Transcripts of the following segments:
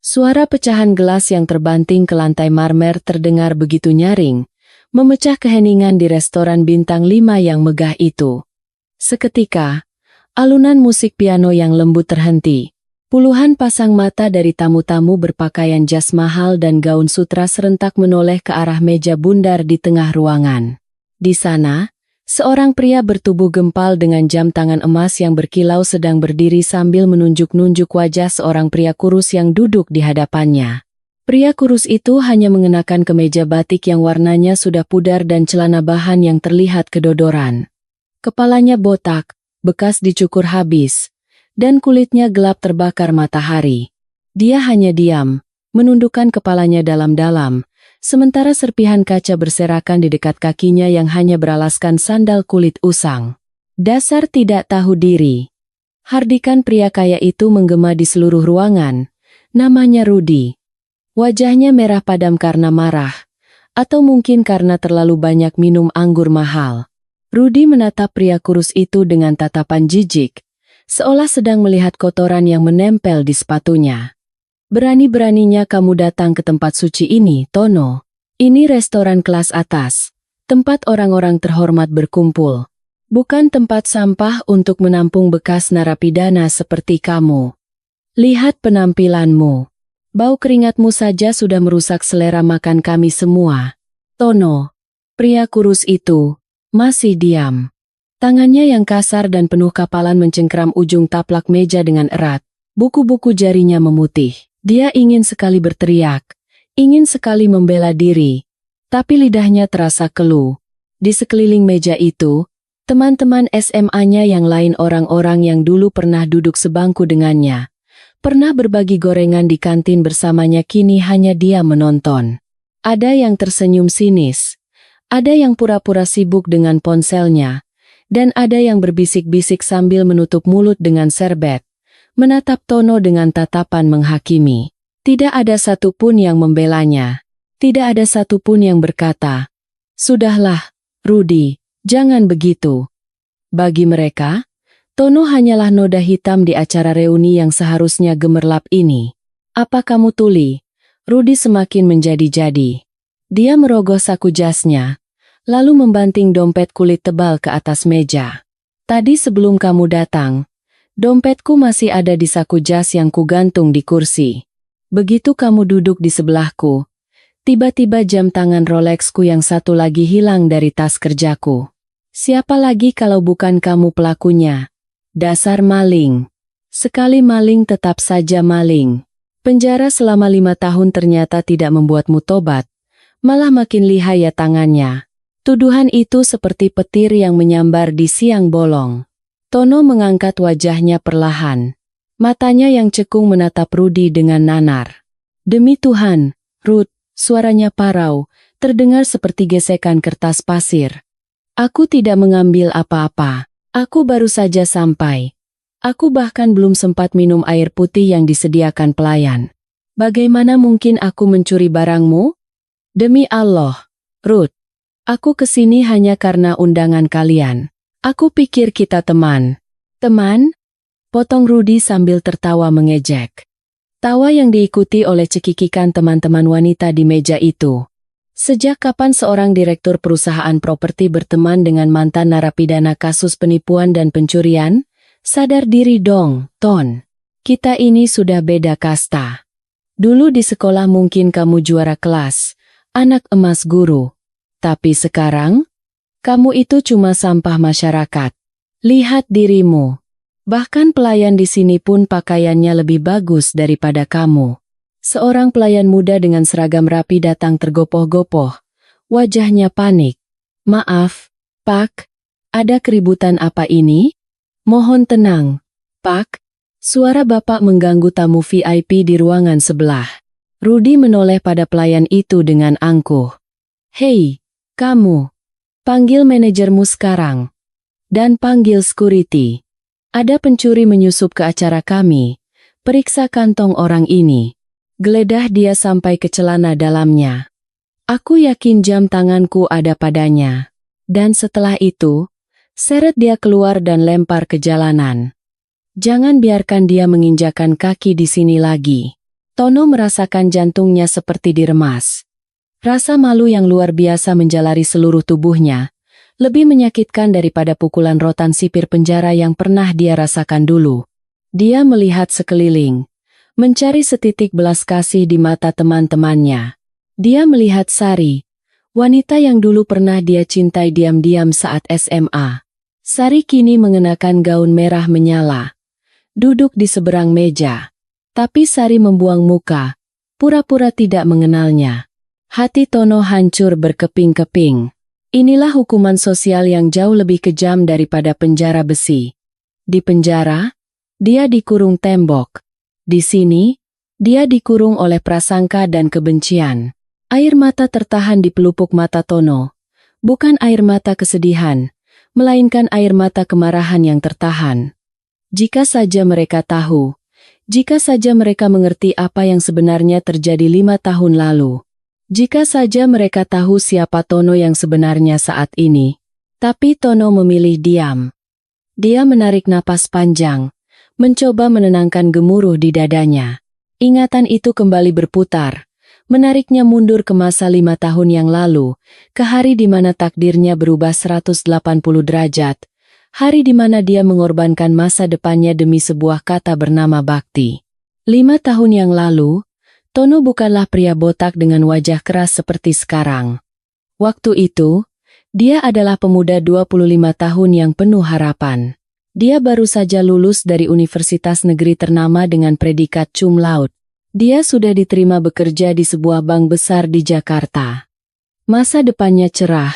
Suara pecahan gelas yang terbanting ke lantai marmer terdengar begitu nyaring, memecah keheningan di restoran bintang 5 yang megah itu. Seketika, alunan musik piano yang lembut terhenti. Puluhan pasang mata dari tamu-tamu berpakaian jas mahal dan gaun sutra serentak menoleh ke arah meja bundar di tengah ruangan. Di sana, seorang pria bertubuh gempal dengan jam tangan emas yang berkilau sedang berdiri sambil menunjuk-nunjuk wajah seorang pria kurus yang duduk di hadapannya. Pria kurus itu hanya mengenakan kemeja batik yang warnanya sudah pudar dan celana bahan yang terlihat kedodoran. Kepalanya botak, bekas dicukur habis, dan kulitnya gelap terbakar matahari. Dia hanya diam, menundukkan kepalanya dalam-dalam, sementara serpihan kaca berserakan di dekat kakinya yang hanya beralaskan sandal kulit usang. Dasar tidak tahu diri. Hardikan pria kaya itu menggema di seluruh ruangan. Namanya Rudy. Wajahnya merah padam karena marah, atau mungkin karena terlalu banyak minum anggur mahal. Rudy menatap pria kurus itu dengan tatapan jijik, seolah sedang melihat kotoran yang menempel di sepatunya. Berani-beraninya kamu datang ke tempat suci ini, Tono. Ini restoran kelas atas, tempat orang-orang terhormat berkumpul. Bukan tempat sampah untuk menampung bekas narapidana seperti kamu. Lihat penampilanmu. Bau keringatmu saja sudah merusak selera makan kami semua. Tono. Pria kurus itu masih diam. Tangannya yang kasar dan penuh kapalan mencengkeram ujung taplak meja dengan erat. Buku-buku jarinya memutih. Dia ingin sekali berteriak, ingin sekali membela diri, tapi lidahnya terasa keluh. Di sekeliling meja itu, teman-teman SMA-nya yang lain, orang-orang yang dulu pernah duduk sebangku dengannya, pernah berbagi gorengan di kantin bersamanya, kini hanya dia menonton. Ada yang tersenyum sinis, ada yang pura-pura sibuk dengan ponselnya, dan ada yang berbisik-bisik sambil menutup mulut dengan serbet. Menatap Tono dengan tatapan menghakimi. Tidak ada satupun yang membelanya. Tidak ada satupun yang berkata, "Sudahlah, Rudy, jangan begitu." Bagi mereka, Tono hanyalah noda hitam di acara reuni yang seharusnya gemerlap ini. "Apa kamu tuli?" Rudy semakin menjadi-jadi. Dia merogoh saku jasnya, lalu membanting dompet kulit tebal ke atas meja. "Tadi sebelum kamu datang, dompetku masih ada di saku jas yang kugantung di kursi. Begitu kamu duduk di sebelahku, tiba-tiba jam tangan Rolexku yang satu lagi hilang dari tas kerjaku. Siapa lagi kalau bukan kamu pelakunya? Dasar maling. Sekali maling tetap saja maling. Penjara selama 5 tahun ternyata tidak membuatmu tobat, malah makin lihai ya tangannya." Tuduhan itu seperti petir yang menyambar di siang bolong. Tono mengangkat wajahnya perlahan. Matanya yang cekung menatap Rudy dengan nanar. "Demi Tuhan, Ruth," suaranya parau, terdengar seperti gesekan kertas pasir. "Aku tidak mengambil apa-apa. Aku baru saja sampai. Aku bahkan belum sempat minum air putih yang disediakan pelayan. Bagaimana mungkin aku mencuri barangmu? Demi Allah, Ruth, aku kesini hanya karena undangan kalian. Aku pikir kita teman." "Teman?" potong Rudy sambil tertawa mengejek. Tawa yang diikuti oleh cekikikan teman-teman wanita di meja itu. Sejak kapan seorang direktur perusahaan properti berteman dengan mantan narapidana kasus penipuan dan pencurian? Sadar diri dong, Ton. Kita ini sudah beda kasta. Dulu di sekolah mungkin kamu juara kelas, anak emas guru. Tapi sekarang, kamu itu cuma sampah masyarakat. Lihat dirimu. Bahkan pelayan di sini pun pakaiannya lebih bagus daripada kamu." Seorang pelayan muda dengan seragam rapi datang tergopoh-gopoh. Wajahnya panik. "Maaf, Pak. Ada keributan apa ini?" "Mohon tenang, Pak." Suara bapak mengganggu tamu VIP di ruangan sebelah. Rudy menoleh pada pelayan itu dengan angkuh. "Hei, kamu. Panggil manajermu sekarang. Dan panggil security. Ada pencuri menyusup ke acara kami. Periksa kantong orang ini. Geledah dia sampai ke celana dalamnya. Aku yakin jam tanganku ada padanya. Dan setelah itu, seret dia keluar dan lempar ke jalanan. Jangan biarkan dia menginjakan kaki di sini lagi." Tono merasakan jantungnya seperti diremas. Rasa malu yang luar biasa menjalari seluruh tubuhnya, lebih menyakitkan daripada pukulan rotan sipir penjara yang pernah dia rasakan dulu. Dia melihat sekeliling, mencari setitik belas kasih di mata teman-temannya. Dia melihat Sari, wanita yang dulu pernah dia cintai diam-diam saat SMA. Sari kini mengenakan gaun merah menyala, duduk di seberang meja. Tapi Sari membuang muka, pura-pura tidak mengenalnya. Hati Tono hancur berkeping-keping. Inilah hukuman sosial yang jauh lebih kejam daripada penjara besi. Di penjara, dia dikurung tembok. Di sini, dia dikurung oleh prasangka dan kebencian. Air mata tertahan di pelupuk mata Tono. Bukan air mata kesedihan, melainkan air mata kemarahan yang tertahan. Jika saja mereka tahu, jika saja mereka mengerti apa yang sebenarnya terjadi 5 tahun lalu. Jika saja mereka tahu siapa Tono yang sebenarnya saat ini. Tapi Tono memilih diam. Dia menarik napas panjang, mencoba menenangkan gemuruh di dadanya. Ingatan itu kembali berputar, menariknya mundur ke masa 5 tahun yang lalu, ke hari di mana takdirnya berubah 180 derajat. Hari di mana dia mengorbankan masa depannya demi sebuah kata bernama bakti. 5 tahun yang lalu, Tono bukanlah pria botak dengan wajah keras seperti sekarang. Waktu itu, dia adalah pemuda 25 tahun yang penuh harapan. Dia baru saja lulus dari universitas negeri ternama dengan predikat cum laude. Dia sudah diterima bekerja di sebuah bank besar di Jakarta. Masa depannya cerah,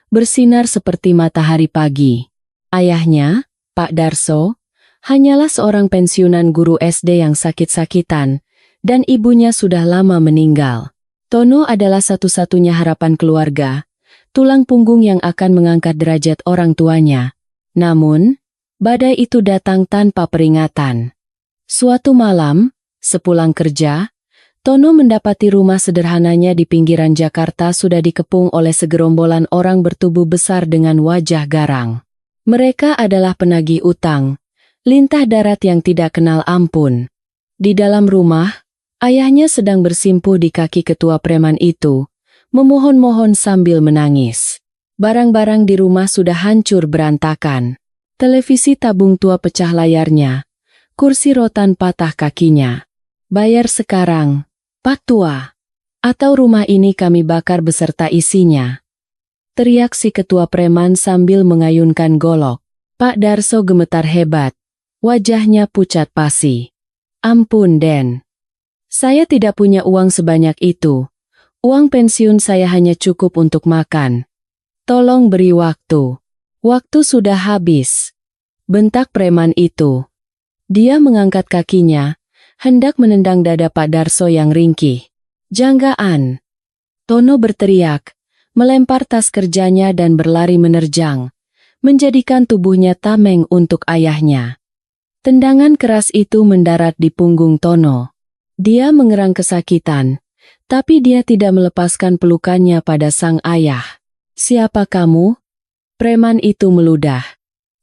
bersinar seperti matahari pagi. Ayahnya, Pak Darso, hanyalah seorang pensiunan guru SD yang sakit-sakitan, dan ibunya sudah lama meninggal. Tono adalah satu-satunya harapan keluarga, tulang punggung yang akan mengangkat derajat orang tuanya. Namun, badai itu datang tanpa peringatan. Suatu malam, sepulang kerja, Tono mendapati rumah sederhananya di pinggiran Jakarta sudah dikepung oleh segerombolan orang bertubuh besar dengan wajah garang. Mereka adalah penagih utang, lintah darat yang tidak kenal ampun. Di dalam rumah, ayahnya sedang bersimpuh di kaki ketua preman itu, memohon-mohon sambil menangis. Barang-barang di rumah sudah hancur berantakan. Televisi tabung tua pecah layarnya, kursi rotan patah kakinya. Bayar sekarang, Pak Tua, atau rumah ini kami bakar beserta isinya. Teriak si ketua preman sambil mengayunkan golok. Pak Darso gemetar hebat. Wajahnya pucat pasi. Ampun, Den. Saya tidak punya uang sebanyak itu. Uang pensiun saya hanya cukup untuk makan. Tolong beri waktu. Waktu sudah habis. Bentak preman itu. Dia mengangkat kakinya, hendak menendang dada Pak Darso yang ringkih. Janggaan. Tono berteriak, melempar tas kerjanya dan berlari menerjang, menjadikan tubuhnya tameng untuk ayahnya. Tendangan keras itu mendarat di punggung Tono. Dia mengerang kesakitan, tapi dia tidak melepaskan pelukannya pada sang ayah. Siapa kamu? Preman itu meludah.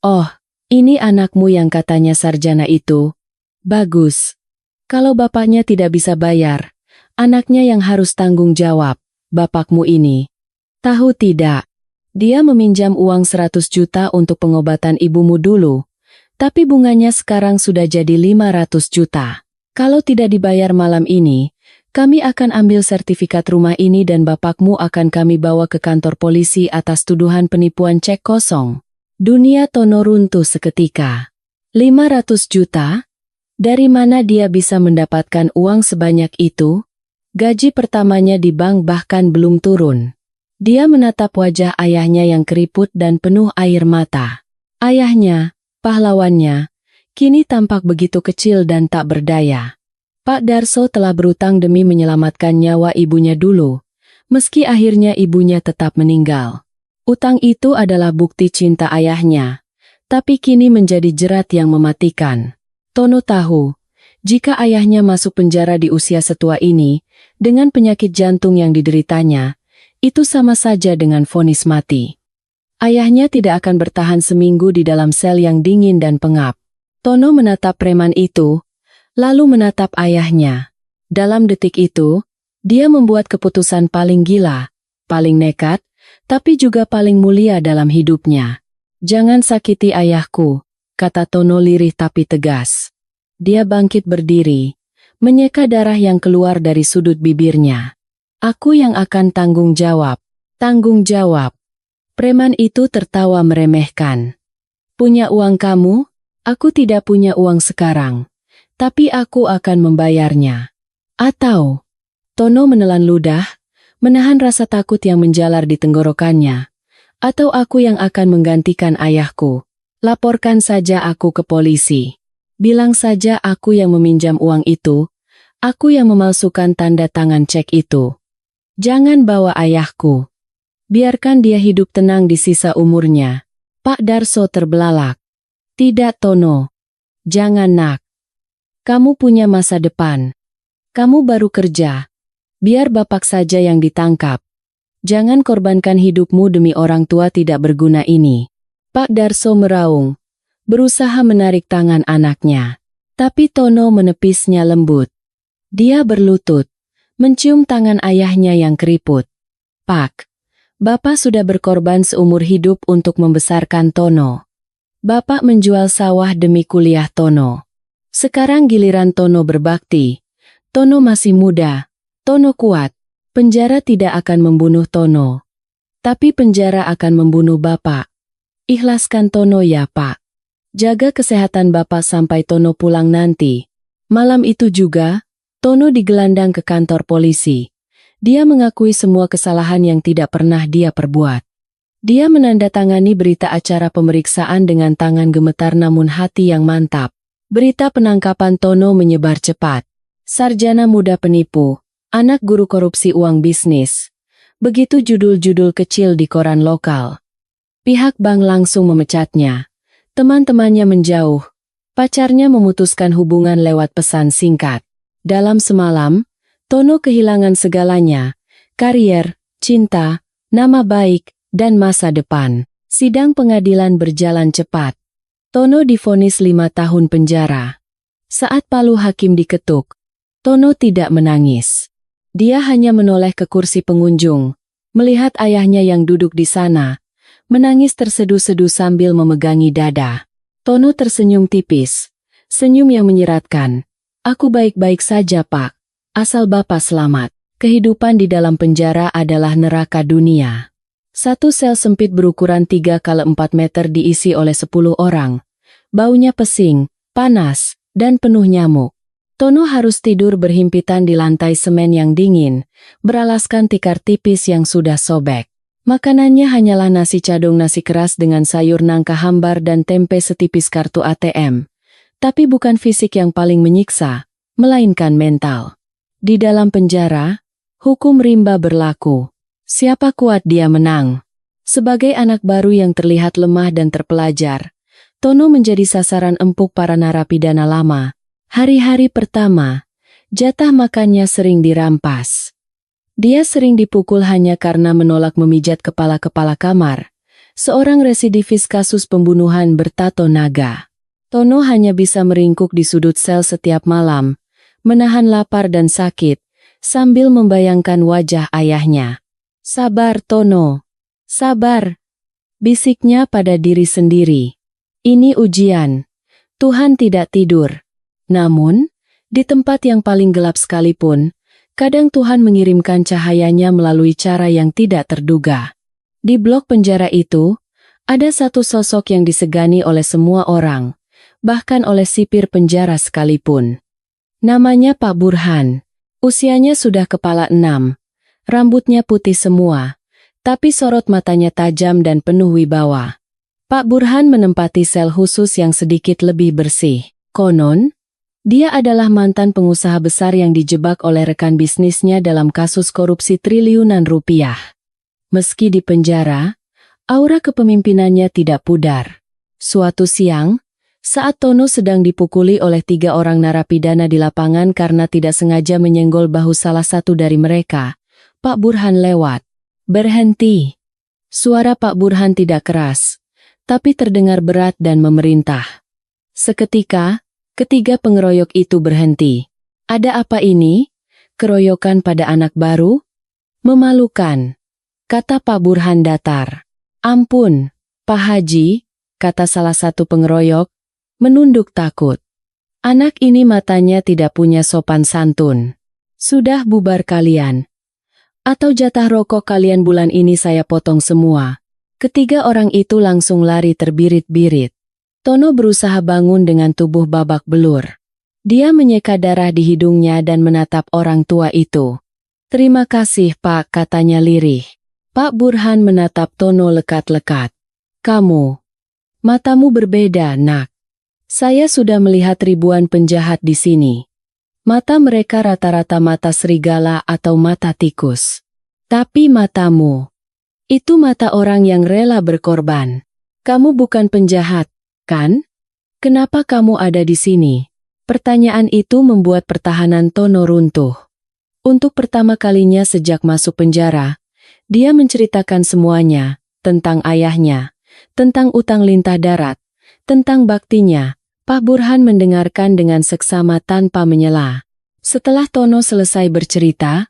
Oh, ini anakmu yang katanya sarjana itu. Bagus. Kalau bapaknya tidak bisa bayar, anaknya yang harus tanggung jawab, bapakmu ini. Tahu tidak, dia meminjam uang 100 juta untuk pengobatan ibumu dulu, tapi bunganya sekarang sudah jadi 500 juta. Kalau tidak dibayar malam ini, kami akan ambil sertifikat rumah ini dan bapakmu akan kami bawa ke kantor polisi atas tuduhan penipuan cek kosong. Dunia Tono runtuh seketika. 500 juta? Dari mana dia bisa mendapatkan uang sebanyak itu? Gaji pertamanya di bank bahkan belum turun. Dia menatap wajah ayahnya yang keriput dan penuh air mata. Ayahnya, pahlawannya, kini tampak begitu kecil dan tak berdaya. Pak Darso telah berutang demi menyelamatkan nyawa ibunya dulu, meski akhirnya ibunya tetap meninggal. Utang itu adalah bukti cinta ayahnya, tapi kini menjadi jerat yang mematikan. Tono tahu, jika ayahnya masuk penjara di usia setua ini, dengan penyakit jantung yang dideritanya, itu sama saja dengan vonis mati. Ayahnya tidak akan bertahan seminggu di dalam sel yang dingin dan pengap. Tono menatap preman itu, lalu menatap ayahnya. Dalam detik itu, dia membuat keputusan paling gila, paling nekat, tapi juga paling mulia dalam hidupnya. "Jangan sakiti ayahku," kata Tono lirih tapi tegas. Dia bangkit berdiri, menyeka darah yang keluar dari sudut bibirnya. "Aku yang akan tanggung jawab." "Tanggung jawab?" Preman itu tertawa meremehkan. "Punya uang kamu? Aku tidak punya uang sekarang. Tapi aku akan membayarnya." "Atau?" Tono menelan ludah, menahan rasa takut yang menjalar di tenggorokannya. "Atau aku yang akan menggantikan ayahku. Laporkan saja aku ke polisi. Bilang saja aku yang meminjam uang itu, aku yang memalsukan tanda tangan cek itu. Jangan bawa ayahku. Biarkan dia hidup tenang di sisa umurnya." Pak Darso terbelalak. "Tidak, Tono. Jangan, nak. Kamu punya masa depan. Kamu baru kerja. Biar bapak saja yang ditangkap. Jangan korbankan hidupmu demi orang tua tidak berguna ini." Pak Darso meraung, berusaha menarik tangan anaknya. Tapi Tono menepisnya lembut. Dia berlutut, mencium tangan ayahnya yang keriput. "Pak, Bapak sudah berkorban seumur hidup untuk membesarkan Tono. Bapak menjual sawah demi kuliah Tono. Sekarang giliran Tono berbakti. Tono masih muda. Tono kuat. Penjara tidak akan membunuh Tono. Tapi penjara akan membunuh Bapak. Ikhlaskan Tono ya, Pak. Jaga kesehatan Bapak sampai Tono pulang nanti." Malam itu juga, Tono digelandang ke kantor polisi. Dia mengakui semua kesalahan yang tidak pernah dia perbuat. Dia menandatangani berita acara pemeriksaan dengan tangan gemetar namun hati yang mantap. Berita penangkapan Tono menyebar cepat. "Sarjana muda penipu, anak guru korupsi uang bisnis." Begitu judul-judul kecil di koran lokal. Pihak bank langsung memecatnya. Teman-temannya menjauh. Pacarnya memutuskan hubungan lewat pesan singkat. Dalam semalam, Tono kehilangan segalanya. Karier, cinta, nama baik, dan masa depan. Sidang pengadilan berjalan cepat. Tono divonis 5 tahun penjara. Saat palu hakim diketuk, Tono tidak menangis. Dia hanya menoleh ke kursi pengunjung, melihat ayahnya yang duduk di sana, menangis terseduh-seduh sambil memegangi dada. Tono tersenyum tipis, senyum yang menyeratkan. "Aku baik-baik saja, Pak. Asal Bapak selamat." Kehidupan di dalam penjara adalah neraka dunia. Satu sel sempit berukuran 3x4 meter diisi oleh 10 orang. Baunya pesing, panas, dan penuh nyamuk. Tono harus tidur berhimpitan di lantai semen yang dingin, beralaskan tikar tipis yang sudah sobek. Makanannya hanyalah nasi cadung nasi keras dengan sayur nangka hambar dan tempe setipis kartu ATM. Tapi bukan fisik yang paling menyiksa, melainkan mental. Di dalam penjara, hukum rimba berlaku. Siapa kuat dia menang. Sebagai anak baru yang terlihat lemah dan terpelajar, Tono menjadi sasaran empuk para narapidana lama. Hari-hari pertama, jatah makannya sering dirampas. Dia sering dipukul hanya karena menolak memijat kepala-kepala kamar. Seorang residivis kasus pembunuhan bertato naga. Tono hanya bisa meringkuk di sudut sel setiap malam, menahan lapar dan sakit, sambil membayangkan wajah ayahnya. "Sabar, Tono. Sabar," bisiknya pada diri sendiri. "Ini ujian. Tuhan tidak tidur." Namun, di tempat yang paling gelap sekalipun, kadang Tuhan mengirimkan cahayanya melalui cara yang tidak terduga. Di blok penjara itu, ada satu sosok yang disegani oleh semua orang, bahkan oleh sipir penjara sekalipun. Namanya Pak Burhan. Usianya sudah kepala 6. Rambutnya putih semua, tapi sorot matanya tajam dan penuh wibawa. Pak Burhan menempati sel khusus yang sedikit lebih bersih. Konon, dia adalah mantan pengusaha besar yang dijebak oleh rekan bisnisnya dalam kasus korupsi triliunan rupiah. Meski di penjara, aura kepemimpinannya tidak pudar. Suatu siang, saat Tono sedang dipukuli oleh 3 orang narapidana di lapangan karena tidak sengaja menyenggol bahu salah satu dari mereka, Pak Burhan lewat. "Berhenti." Suara Pak Burhan tidak keras, tapi terdengar berat dan memerintah. Seketika, ketiga pengeroyok itu berhenti. "Ada apa ini?" keroyokan pada anak baru? Memalukan, kata Pak Burhan datar. Ampun, Pak Haji, kata salah satu pengeroyok, menunduk takut. Anak ini matanya tidak punya sopan santun. Sudah bubar kalian. Atau jatah rokok kalian bulan ini saya potong semua. Ketiga orang itu langsung lari terbirit-birit. Tono berusaha bangun dengan tubuh babak belur. Dia menyeka darah di hidungnya dan menatap orang tua itu. Terima kasih Pak, katanya lirih. Pak Burhan menatap Tono lekat-lekat. Kamu, matamu berbeda, nak. Saya sudah melihat ribuan penjahat di sini. Mata mereka rata-rata mata serigala atau mata tikus. Tapi matamu, itu mata orang yang rela berkorban. Kamu bukan penjahat, kan? Kenapa kamu ada di sini? Pertanyaan itu membuat pertahanan Tono runtuh. Untuk pertama kalinya sejak masuk penjara, dia menceritakan semuanya, tentang ayahnya, tentang utang lintah darat, tentang baktinya. Pak Burhan mendengarkan dengan seksama tanpa menyela. Setelah Tono selesai bercerita,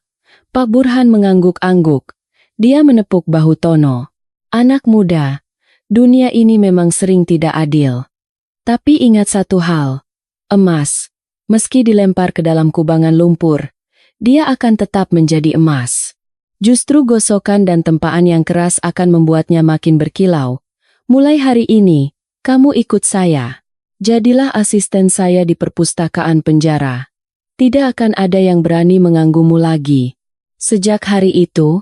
Pak Burhan mengangguk-angguk. Dia menepuk bahu Tono. Anak muda, dunia ini memang sering tidak adil. Tapi ingat satu hal, emas, meski dilempar ke dalam kubangan lumpur, dia akan tetap menjadi emas. Justru gosokan dan tempaan yang keras akan membuatnya makin berkilau. Mulai hari ini, kamu ikut saya. Jadilah asisten saya di perpustakaan penjara. Tidak akan ada yang berani mengganggumu lagi. Sejak hari itu,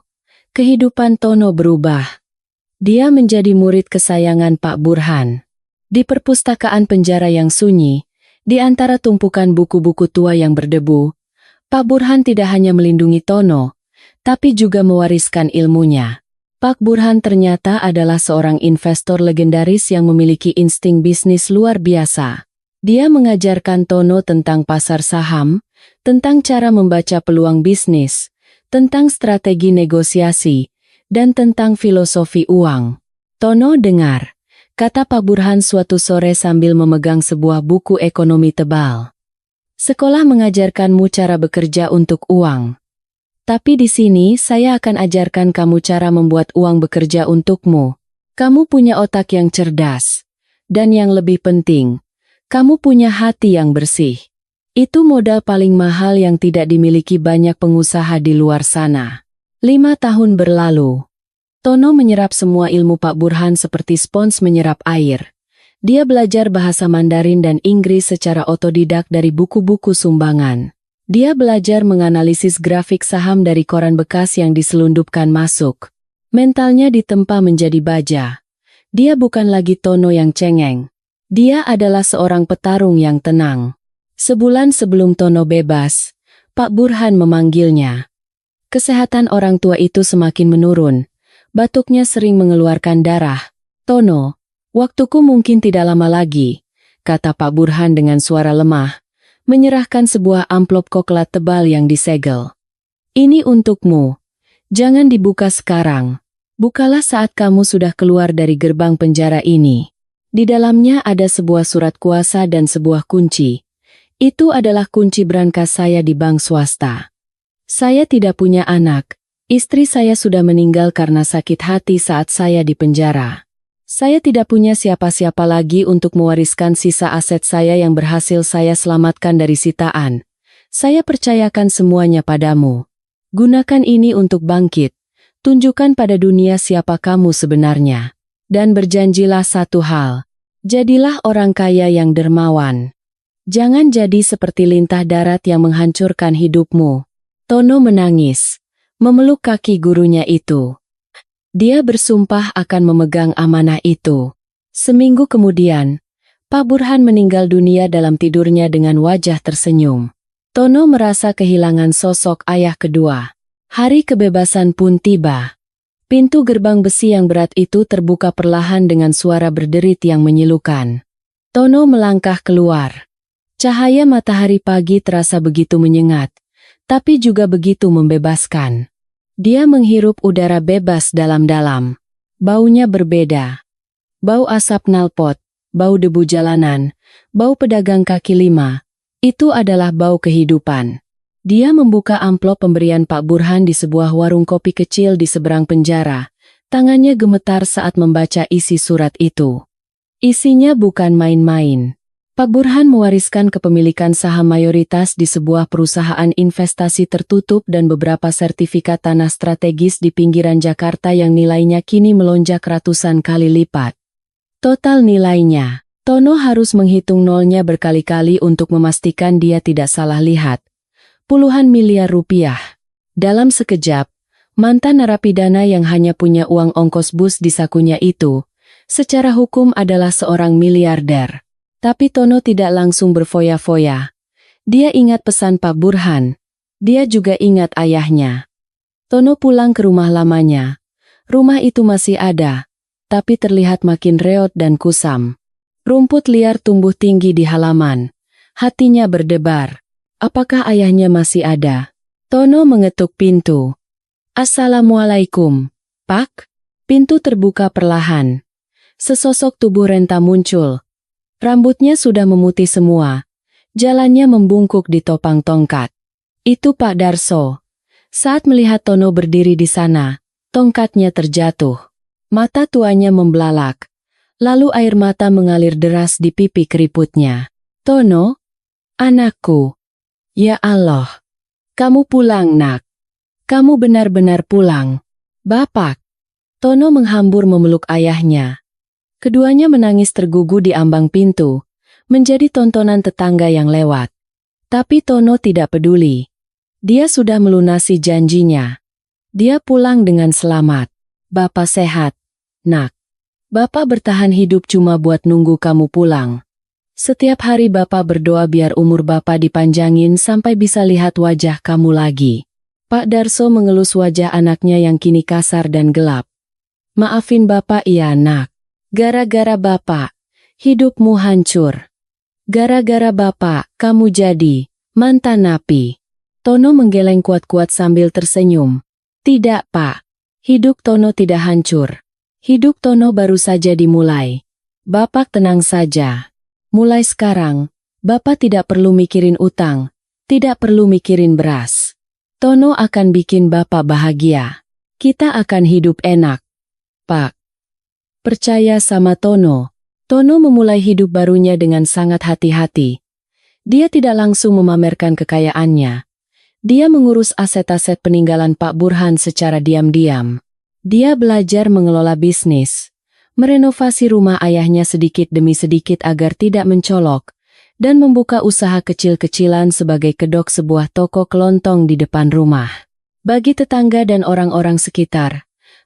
kehidupan Tono berubah. Dia menjadi murid kesayangan Pak Burhan. Di perpustakaan penjara yang sunyi, di antara tumpukan buku-buku tua yang berdebu, Pak Burhan tidak hanya melindungi Tono, tapi juga mewariskan ilmunya. Pak Burhan ternyata adalah seorang investor legendaris yang memiliki insting bisnis luar biasa. Dia mengajarkan Tono tentang pasar saham, tentang cara membaca peluang bisnis, tentang strategi negosiasi, dan tentang filosofi uang. Tono dengar, kata Pak Burhan suatu sore sambil memegang sebuah buku ekonomi tebal. Sekolah mengajarkanmu cara bekerja untuk uang. Tapi di sini saya akan ajarkan kamu cara membuat uang bekerja untukmu. Kamu punya otak yang cerdas. Dan yang lebih penting, kamu punya hati yang bersih. Itu modal paling mahal yang tidak dimiliki banyak pengusaha di luar sana. 5 tahun berlalu. Tono menyerap semua ilmu Pak Burhan seperti spons menyerap air. Dia belajar bahasa Mandarin dan Inggris secara otodidak dari buku-buku sumbangan. Dia belajar menganalisis grafik saham dari koran bekas yang diselundupkan masuk. Mentalnya ditempa menjadi baja. Dia bukan lagi Tono yang cengeng. Dia adalah seorang petarung yang tenang. Sebulan sebelum Tono bebas, Pak Burhan memanggilnya. Kesehatan orang tua itu semakin menurun. Batuknya sering mengeluarkan darah. Tono, waktuku mungkin tidak lama lagi, kata Pak Burhan dengan suara lemah, menyerahkan sebuah amplop coklat tebal yang disegel. Ini untukmu. Jangan dibuka sekarang. Bukalah saat kamu sudah keluar dari gerbang penjara ini. Di dalamnya ada sebuah surat kuasa dan sebuah kunci. Itu adalah kunci brankas saya di bank swasta. Saya tidak punya anak. Istri saya sudah meninggal karena sakit hati saat saya di penjara. Saya tidak punya siapa-siapa lagi untuk mewariskan sisa aset saya yang berhasil saya selamatkan dari sitaan. Saya percayakan semuanya padamu. Gunakan ini untuk bangkit. Tunjukkan pada dunia siapa kamu sebenarnya. Dan berjanjilah satu hal. Jadilah orang kaya yang dermawan. Jangan jadi seperti lintah darat yang menghancurkan hidupmu. Tono menangis, memeluk kaki gurunya itu. Dia bersumpah akan memegang amanah itu. Seminggu kemudian, Pak Burhan meninggal dunia dalam tidurnya dengan wajah tersenyum. Tono merasa kehilangan sosok ayah kedua. Hari kebebasan pun tiba. Pintu gerbang besi yang berat itu terbuka perlahan dengan suara berderit yang menyilukan. Tono melangkah keluar. Cahaya matahari pagi terasa begitu menyengat, tapi juga begitu membebaskan. Dia menghirup udara bebas dalam-dalam. Baunya berbeda. Bau asap knalpot, bau debu jalanan, bau pedagang kaki lima. Itu adalah bau kehidupan. Dia membuka amplop pemberian Pak Burhan di sebuah warung kopi kecil di seberang penjara. Tangannya gemetar saat membaca isi surat itu. Isinya bukan main-main. Pak Burhan mewariskan kepemilikan saham mayoritas di sebuah perusahaan investasi tertutup dan beberapa sertifikat tanah strategis di pinggiran Jakarta yang nilainya kini melonjak ratusan kali lipat. Total nilainya, Tono harus menghitung nolnya berkali-kali untuk memastikan dia tidak salah lihat. Puluhan miliar rupiah. Dalam sekejap, mantan narapidana yang hanya punya uang ongkos bus di sakunya itu, secara hukum adalah seorang miliarder. Tapi Tono tidak langsung berfoya-foya. Dia ingat pesan Pak Burhan. Dia juga ingat ayahnya. Tono pulang ke rumah lamanya. Rumah itu masih ada, tapi terlihat makin reot dan kusam. Rumput liar tumbuh tinggi di halaman. Hatinya berdebar. Apakah ayahnya masih ada? Tono mengetuk pintu. Assalamualaikum, Pak. Pintu terbuka perlahan. Sesosok tubuh renta muncul. Rambutnya sudah memutih semua. Jalannya membungkuk di topang tongkat. Itu Pak Darso. Saat melihat Tono berdiri di sana, tongkatnya terjatuh. Mata tuanya membelalak. Lalu air mata mengalir deras di pipi keriputnya. Tono? Anakku. Ya Allah. Kamu pulang, Nak. Kamu benar-benar pulang. Bapak. Tono menghambur memeluk ayahnya. Keduanya menangis tergugu di ambang pintu, menjadi tontonan tetangga yang lewat. Tapi Tono tidak peduli. Dia sudah melunasi janjinya. Dia pulang dengan selamat. Bapak sehat, Nak. Bapak bertahan hidup cuma buat nunggu kamu pulang. Setiap hari Bapak berdoa biar umur Bapak dipanjangin sampai bisa lihat wajah kamu lagi. Pak Darso mengelus wajah anaknya yang kini kasar dan gelap. Maafin Bapak ya, Nak. Gara-gara Bapak, hidupmu hancur. Gara-gara Bapak, kamu jadi mantan napi. Tono menggeleng kuat-kuat sambil tersenyum. Tidak, Pak. Hidup Tono tidak hancur. Hidup Tono baru saja dimulai. Bapak tenang saja. Mulai sekarang, Bapak tidak perlu mikirin utang, tidak perlu mikirin beras. Tono akan bikin Bapak bahagia. Kita akan hidup enak, Pak. Percaya sama Tono. Tono memulai hidup barunya dengan sangat hati-hati. Dia tidak langsung memamerkan kekayaannya. Dia mengurus aset-aset peninggalan Pak Burhan secara diam-diam. Dia belajar mengelola bisnis, merenovasi rumah ayahnya sedikit demi sedikit agar tidak mencolok, dan membuka usaha kecil-kecilan sebagai kedok sebuah toko kelontong di depan rumah. Bagi tetangga dan orang-orang sekitar,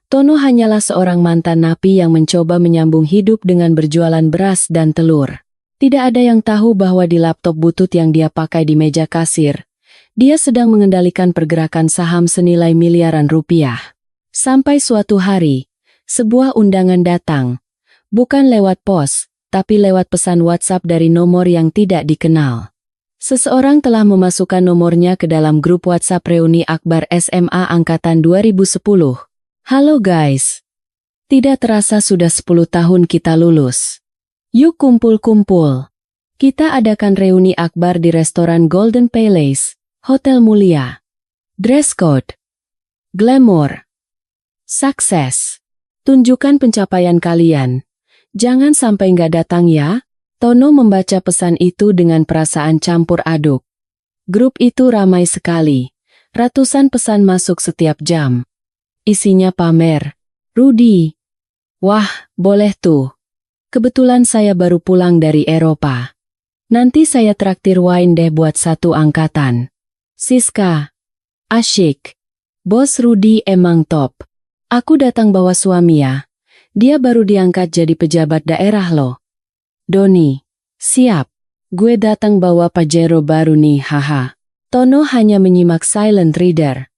Tono hanyalah seorang mantan napi yang mencoba menyambung hidup dengan berjualan beras dan telur. Tidak ada yang tahu bahwa di laptop butut yang dia pakai di meja kasir, dia sedang mengendalikan pergerakan saham senilai miliaran rupiah. Sampai suatu hari, sebuah undangan datang. Bukan lewat pos, tapi lewat pesan WhatsApp dari nomor yang tidak dikenal. Seseorang telah memasukkan nomornya ke dalam grup WhatsApp reuni Akbar SMA Angkatan 2010. Halo guys. Tidak terasa sudah 10 tahun kita lulus. Yuk kumpul-kumpul. Kita adakan reuni akbar di restoran Golden Palace, Hotel Mulia. Dress code. Glamour. Sukses. Tunjukkan pencapaian kalian. Jangan sampai nggak datang ya. Tono membaca pesan itu dengan perasaan campur aduk. Grup itu ramai sekali. Ratusan pesan masuk setiap jam. Isinya pamer. Rudy. Wah, boleh tuh. Kebetulan saya baru pulang dari Eropa. Nanti saya traktir wine deh buat satu angkatan. Siska. Asyik. Bos Rudy emang top. Aku datang bawa suami ya. Dia baru diangkat jadi pejabat daerah loh. Doni. Siap. Gue datang bawa Pajero baru nih, haha. Tono hanya menyimak silent reader.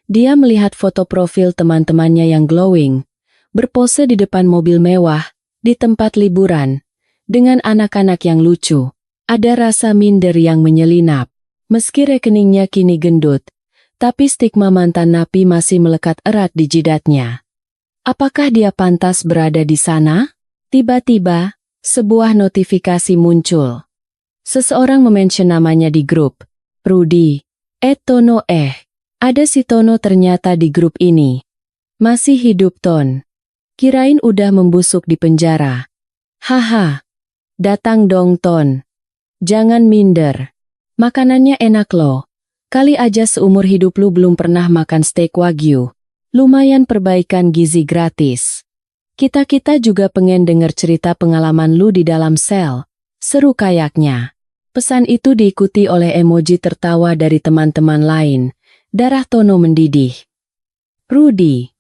Dia melihat foto profil teman-temannya yang glowing, berpose di depan mobil mewah, di tempat liburan, dengan anak-anak yang lucu. Ada rasa minder yang menyelinap. Meski rekeningnya kini gendut, tapi stigma mantan napi masih melekat erat di jidatnya. Apakah dia pantas berada di sana? Tiba-tiba, sebuah notifikasi muncul. Seseorang memention namanya di grup. Rudy. Tono ada si Tono ternyata di grup ini. Masih hidup Ton. Kirain udah membusuk di penjara. Haha. Datang dong Ton. Jangan minder. Makanannya enak loh. Kali aja seumur hidup lu belum pernah makan steak wagyu. Lumayan perbaikan gizi gratis. Kita juga pengen denger cerita pengalaman lu di dalam sel. Seru kayaknya. Pesan itu diikuti oleh emoji tertawa dari teman-teman lain. Darah Tono mendidih. Rudy.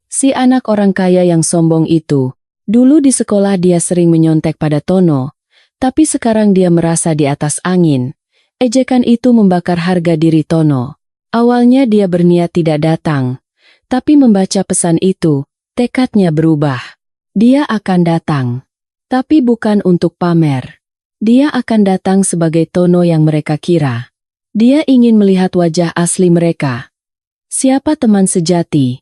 Si anak orang kaya yang sombong itu. Dulu di sekolah dia sering menyontek pada Tono. Tapi sekarang dia merasa di atas angin. Ejekan itu membakar harga diri Tono. Awalnya dia berniat tidak datang. Tapi membaca pesan itu, tekadnya berubah. Dia akan datang. Tapi bukan untuk pamer. Dia akan datang sebagai Tono yang mereka kira. Dia ingin melihat wajah asli mereka. Siapa teman sejati?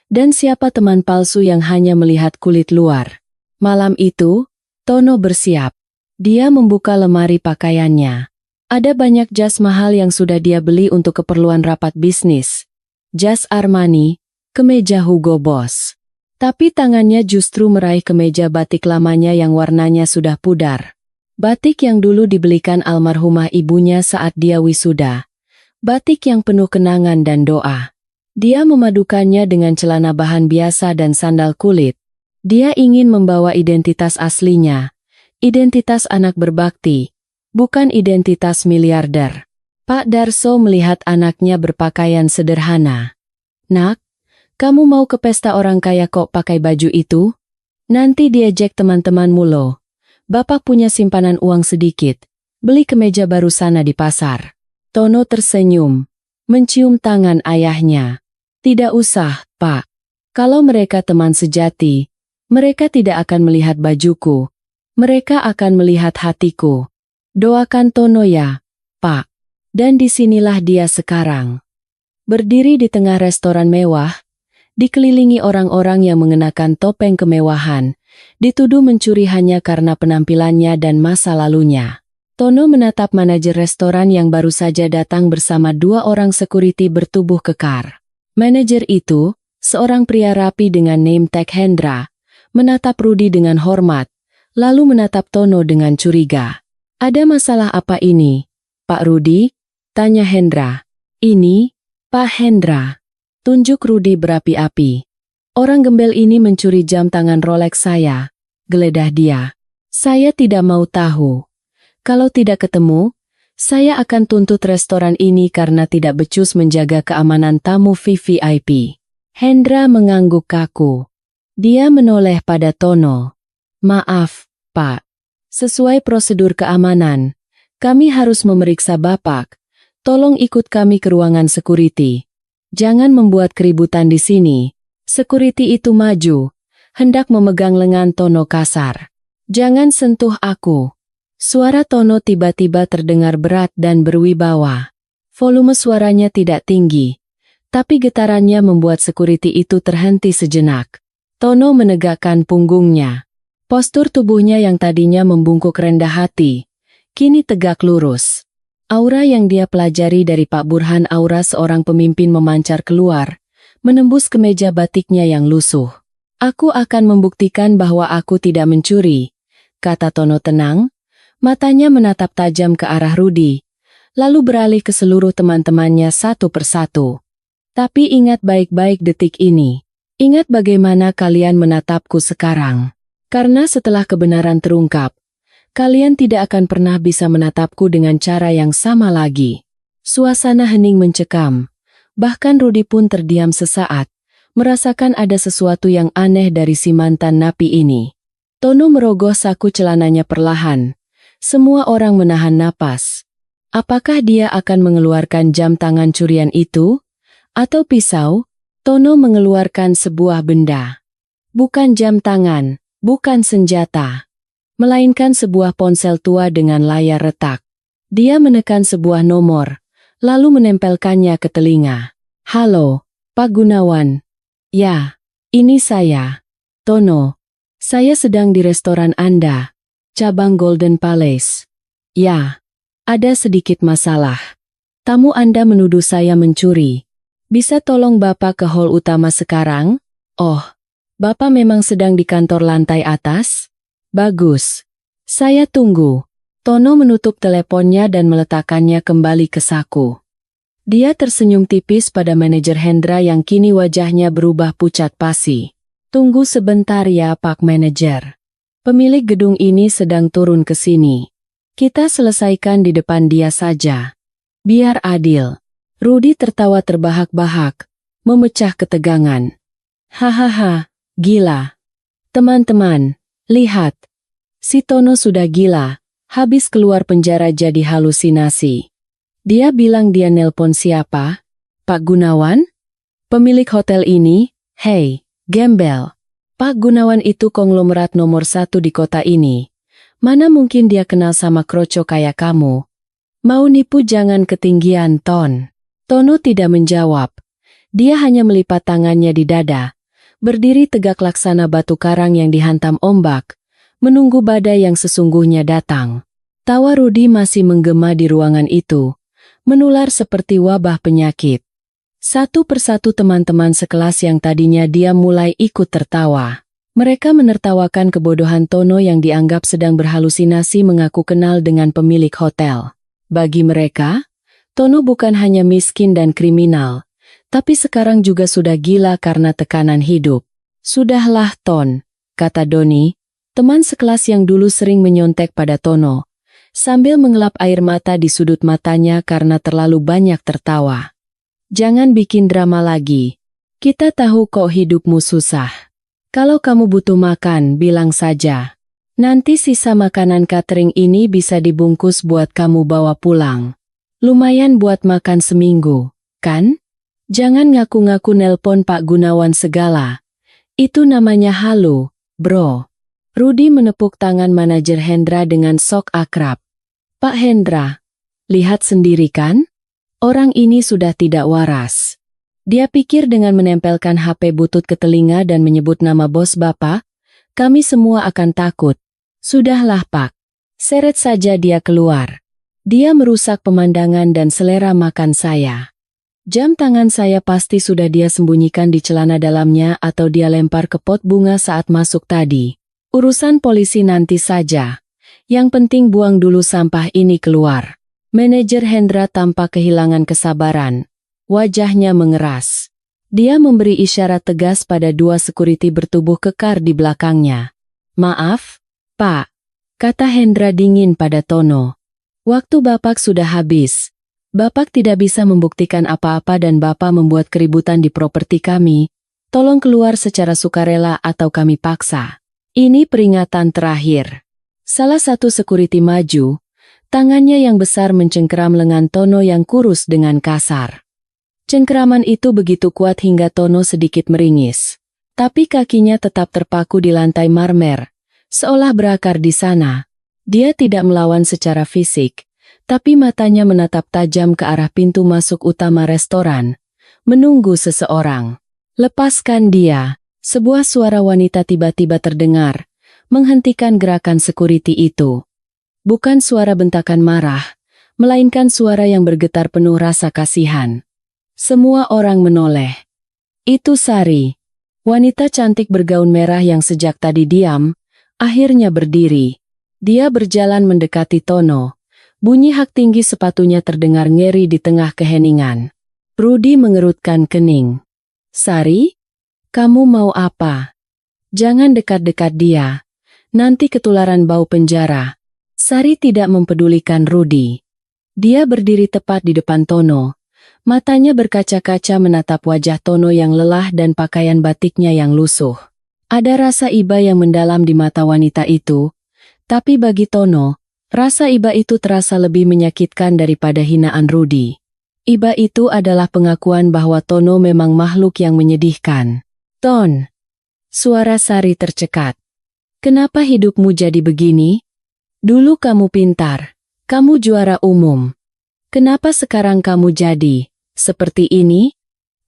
Dan siapa teman palsu yang hanya melihat kulit luar? Malam itu, Tono bersiap. Dia membuka lemari pakaiannya. Ada banyak jas mahal yang sudah dia beli untuk keperluan rapat bisnis. Jas Armani, kemeja Hugo Boss. Tapi tangannya justru meraih kemeja batik lamanya yang warnanya sudah pudar. Batik yang dulu dibelikan almarhumah ibunya saat dia wisuda. Batik yang penuh kenangan dan doa. Dia memadukannya dengan celana bahan biasa dan sandal kulit. Dia ingin membawa identitas aslinya. Identitas anak berbakti. Bukan identitas miliarder. Pak Darso melihat anaknya berpakaian sederhana. Nak, kamu mau ke pesta orang kaya kok pakai baju itu? Nanti diejek teman-temanmu loh. Bapak punya simpanan uang sedikit. Beli kemeja baru sana di pasar. Tono tersenyum. Mencium tangan ayahnya. Tidak usah, Pak. Kalau mereka teman sejati, mereka tidak akan melihat bajuku. Mereka akan melihat hatiku. Doakan Tono ya, Pak. Dan disinilah dia sekarang. Berdiri di tengah restoran mewah, dikelilingi orang-orang yang mengenakan topeng kemewahan, dituduh mencuri hanya karena penampilannya dan masa lalunya. Tono menatap manajer restoran yang baru saja datang bersama 2 orang security bertubuh kekar. Manajer itu, seorang pria rapi dengan name tag Hendra, menatap Rudy dengan hormat, lalu menatap Tono dengan curiga. Ada masalah apa ini, Pak Rudy? Tanya Hendra. Ini, Pak Hendra. Tunjuk Rudy berapi-api. Orang gembel ini mencuri jam tangan Rolex saya. Geledah dia. Saya tidak mau tahu. Kalau tidak ketemu, saya akan tuntut restoran ini karena tidak becus menjaga keamanan tamu VVIP. Hendra mengangguk kaku. Dia menoleh pada Tono. Maaf, Pak. Sesuai prosedur keamanan, kami harus memeriksa Bapak. Tolong ikut kami ke ruangan security. Jangan membuat keributan di sini. Security itu maju, hendak memegang lengan Tono kasar. Jangan sentuh aku. Suara Tono tiba-tiba terdengar berat dan berwibawa. Volume suaranya tidak tinggi, tapi getarannya membuat security itu terhenti sejenak. Tono menegakkan punggungnya. Postur tubuhnya yang tadinya membungkuk rendah hati, kini tegak lurus. Aura yang dia pelajari dari Pak Burhan, aura seorang pemimpin memancar keluar, menembus kemeja batiknya yang lusuh. Aku akan membuktikan bahwa aku tidak mencuri, kata Tono tenang. Matanya menatap tajam ke arah Rudy, lalu beralih ke seluruh teman-temannya satu persatu. Tapi ingat baik-baik detik ini. Ingat bagaimana kalian menatapku sekarang. Karena setelah kebenaran terungkap, kalian tidak akan pernah bisa menatapku dengan cara yang sama lagi. Suasana hening mencekam. Bahkan Rudy pun terdiam sesaat, merasakan ada sesuatu yang aneh dari si mantan napi ini. Tono merogoh saku celananya perlahan. Semua orang menahan napas. Apakah dia akan mengeluarkan jam tangan curian itu? Atau pisau? Tono mengeluarkan sebuah benda. Bukan jam tangan, bukan senjata. Melainkan sebuah ponsel tua dengan layar retak. Dia menekan sebuah nomor, lalu menempelkannya ke telinga. Halo, Pak Gunawan. Ya, ini saya. Tono. Saya sedang di restoran Anda. Cabang Golden Palace. Ya, ada sedikit masalah. Tamu Anda menuduh saya mencuri. Bisa tolong Bapak ke hall utama sekarang? Oh, Bapak memang sedang di kantor lantai atas? Bagus. Saya tunggu. Tono menutup teleponnya dan meletakkannya kembali ke saku. Dia tersenyum tipis pada manajer Hendra yang kini wajahnya berubah pucat pasi. Tunggu sebentar ya Pak Manajer. Pemilik gedung ini sedang turun ke sini. Kita selesaikan di depan dia saja. Biar adil. Rudy tertawa terbahak-bahak, memecah ketegangan. Hahaha, gila. Teman-teman, lihat. Si Tono sudah gila, habis keluar penjara jadi halusinasi. Dia bilang dia nelpon siapa? Pak Gunawan? Pemilik hotel ini? Hei, gembel. Pak Gunawan itu konglomerat nomor 1 di kota ini. Mana mungkin dia kenal sama kroco kayak kamu? Mau nipu jangan ketinggian, Ton. Tono tidak menjawab. Dia hanya melipat tangannya di dada, berdiri tegak laksana batu karang yang dihantam ombak, menunggu badai yang sesungguhnya datang. Tawa Rudy masih menggema di ruangan itu, menular seperti wabah penyakit. Satu persatu teman-teman sekelas yang tadinya dia mulai ikut tertawa. Mereka menertawakan kebodohan Tono yang dianggap sedang berhalusinasi mengaku kenal dengan pemilik hotel. Bagi mereka, Tono bukan hanya miskin dan kriminal, tapi sekarang juga sudah gila karena tekanan hidup. Sudahlah Ton, kata Doni, teman sekelas yang dulu sering menyontek pada Tono, sambil mengelap air mata di sudut matanya karena terlalu banyak tertawa. Jangan bikin drama lagi. Kita tahu kok hidupmu susah. Kalau kamu butuh makan, bilang saja. Nanti sisa makanan catering ini bisa dibungkus buat kamu bawa pulang. Lumayan buat makan seminggu, kan? Jangan ngaku-ngaku nelpon Pak Gunawan segala. Itu namanya halu, bro. Rudy menepuk tangan manajer Hendra dengan sok akrab. Pak Hendra, lihat sendiri kan? Orang ini sudah tidak waras. Dia pikir dengan menempelkan HP butut ke telinga dan menyebut nama bos Bapak, kami semua akan takut. Sudahlah Pak. Seret saja dia keluar. Dia merusak pemandangan dan selera makan saya. Jam tangan saya pasti sudah dia sembunyikan di celana dalamnya atau dia lempar ke pot bunga saat masuk tadi. Urusan polisi nanti saja. Yang penting buang dulu sampah ini keluar. Manajer Hendra tampak kehilangan kesabaran. Wajahnya mengeras. Dia memberi isyarat tegas pada 2 security bertubuh kekar di belakangnya. Maaf, Pak, kata Hendra dingin pada Tono. Waktu Bapak sudah habis. Bapak tidak bisa membuktikan apa-apa dan Bapak membuat keributan di properti kami. Tolong keluar secara sukarela atau kami paksa. Ini peringatan terakhir. Salah satu security maju, tangannya yang besar mencengkeram lengan Tono yang kurus dengan kasar. Cengkeraman itu begitu kuat hingga Tono sedikit meringis. Tapi kakinya tetap terpaku di lantai marmer. Seolah berakar di sana. Dia tidak melawan secara fisik, tapi matanya menatap tajam ke arah pintu masuk utama restoran, menunggu seseorang. Lepaskan dia, sebuah suara wanita tiba-tiba terdengar, menghentikan gerakan security itu. Bukan suara bentakan marah, melainkan suara yang bergetar penuh rasa kasihan. Semua orang menoleh. Itu Sari, wanita cantik bergaun merah yang sejak tadi diam, akhirnya berdiri. Dia berjalan mendekati Tono. Bunyi hak tinggi sepatunya terdengar ngeri di tengah keheningan. Rudy mengerutkan kening. Sari? Kamu mau apa? Jangan dekat-dekat dia. Nanti ketularan bau penjara. Sari tidak mempedulikan Rudy. Dia berdiri tepat di depan Tono. Matanya berkaca-kaca menatap wajah Tono yang lelah dan pakaian batiknya yang lusuh. Ada rasa iba yang mendalam di mata wanita itu, tapi bagi Tono, rasa iba itu terasa lebih menyakitkan daripada hinaan Rudy. Iba itu adalah pengakuan bahwa Tono memang makhluk yang menyedihkan. Ton, suara Sari tercekat. Kenapa hidupmu jadi begini? Dulu kamu pintar, kamu juara umum. Kenapa sekarang kamu jadi seperti ini?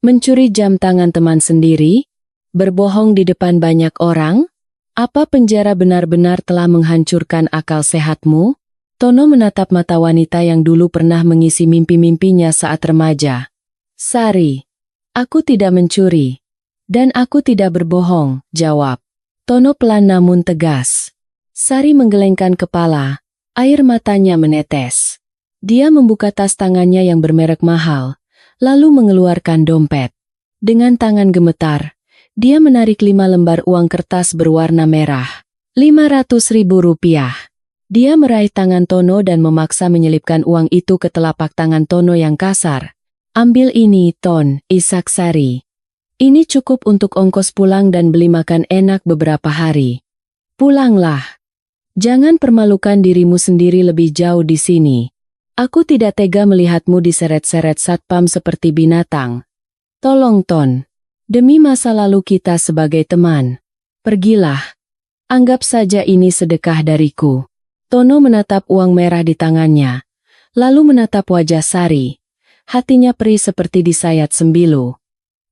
Mencuri jam tangan teman sendiri? Berbohong di depan banyak orang? Apa penjara benar-benar telah menghancurkan akal sehatmu? Tono menatap mata wanita yang dulu pernah mengisi mimpi-mimpinya saat remaja. Sari, aku tidak mencuri. Dan aku tidak berbohong, jawab Tono pelan namun tegas. Sari menggelengkan kepala, air matanya menetes. Dia membuka tas tangannya yang bermerek mahal, lalu mengeluarkan dompet. Dengan tangan gemetar, dia menarik 5 lembar uang kertas berwarna merah. 500.000 rupiah. Dia meraih tangan Tono dan memaksa menyelipkan uang itu ke telapak tangan Tono yang kasar. Ambil ini, Ton, isak Sari. Ini cukup untuk ongkos pulang dan beli makan enak beberapa hari. Pulanglah. Jangan permalukan dirimu sendiri lebih jauh di sini. Aku tidak tega melihatmu diseret-seret satpam seperti binatang. Tolong, Ton. Demi masa lalu kita sebagai teman. Pergilah. Anggap saja ini sedekah dariku. Tono menatap uang merah di tangannya, lalu menatap wajah Sari. Hatinya perih seperti disayat sembilu.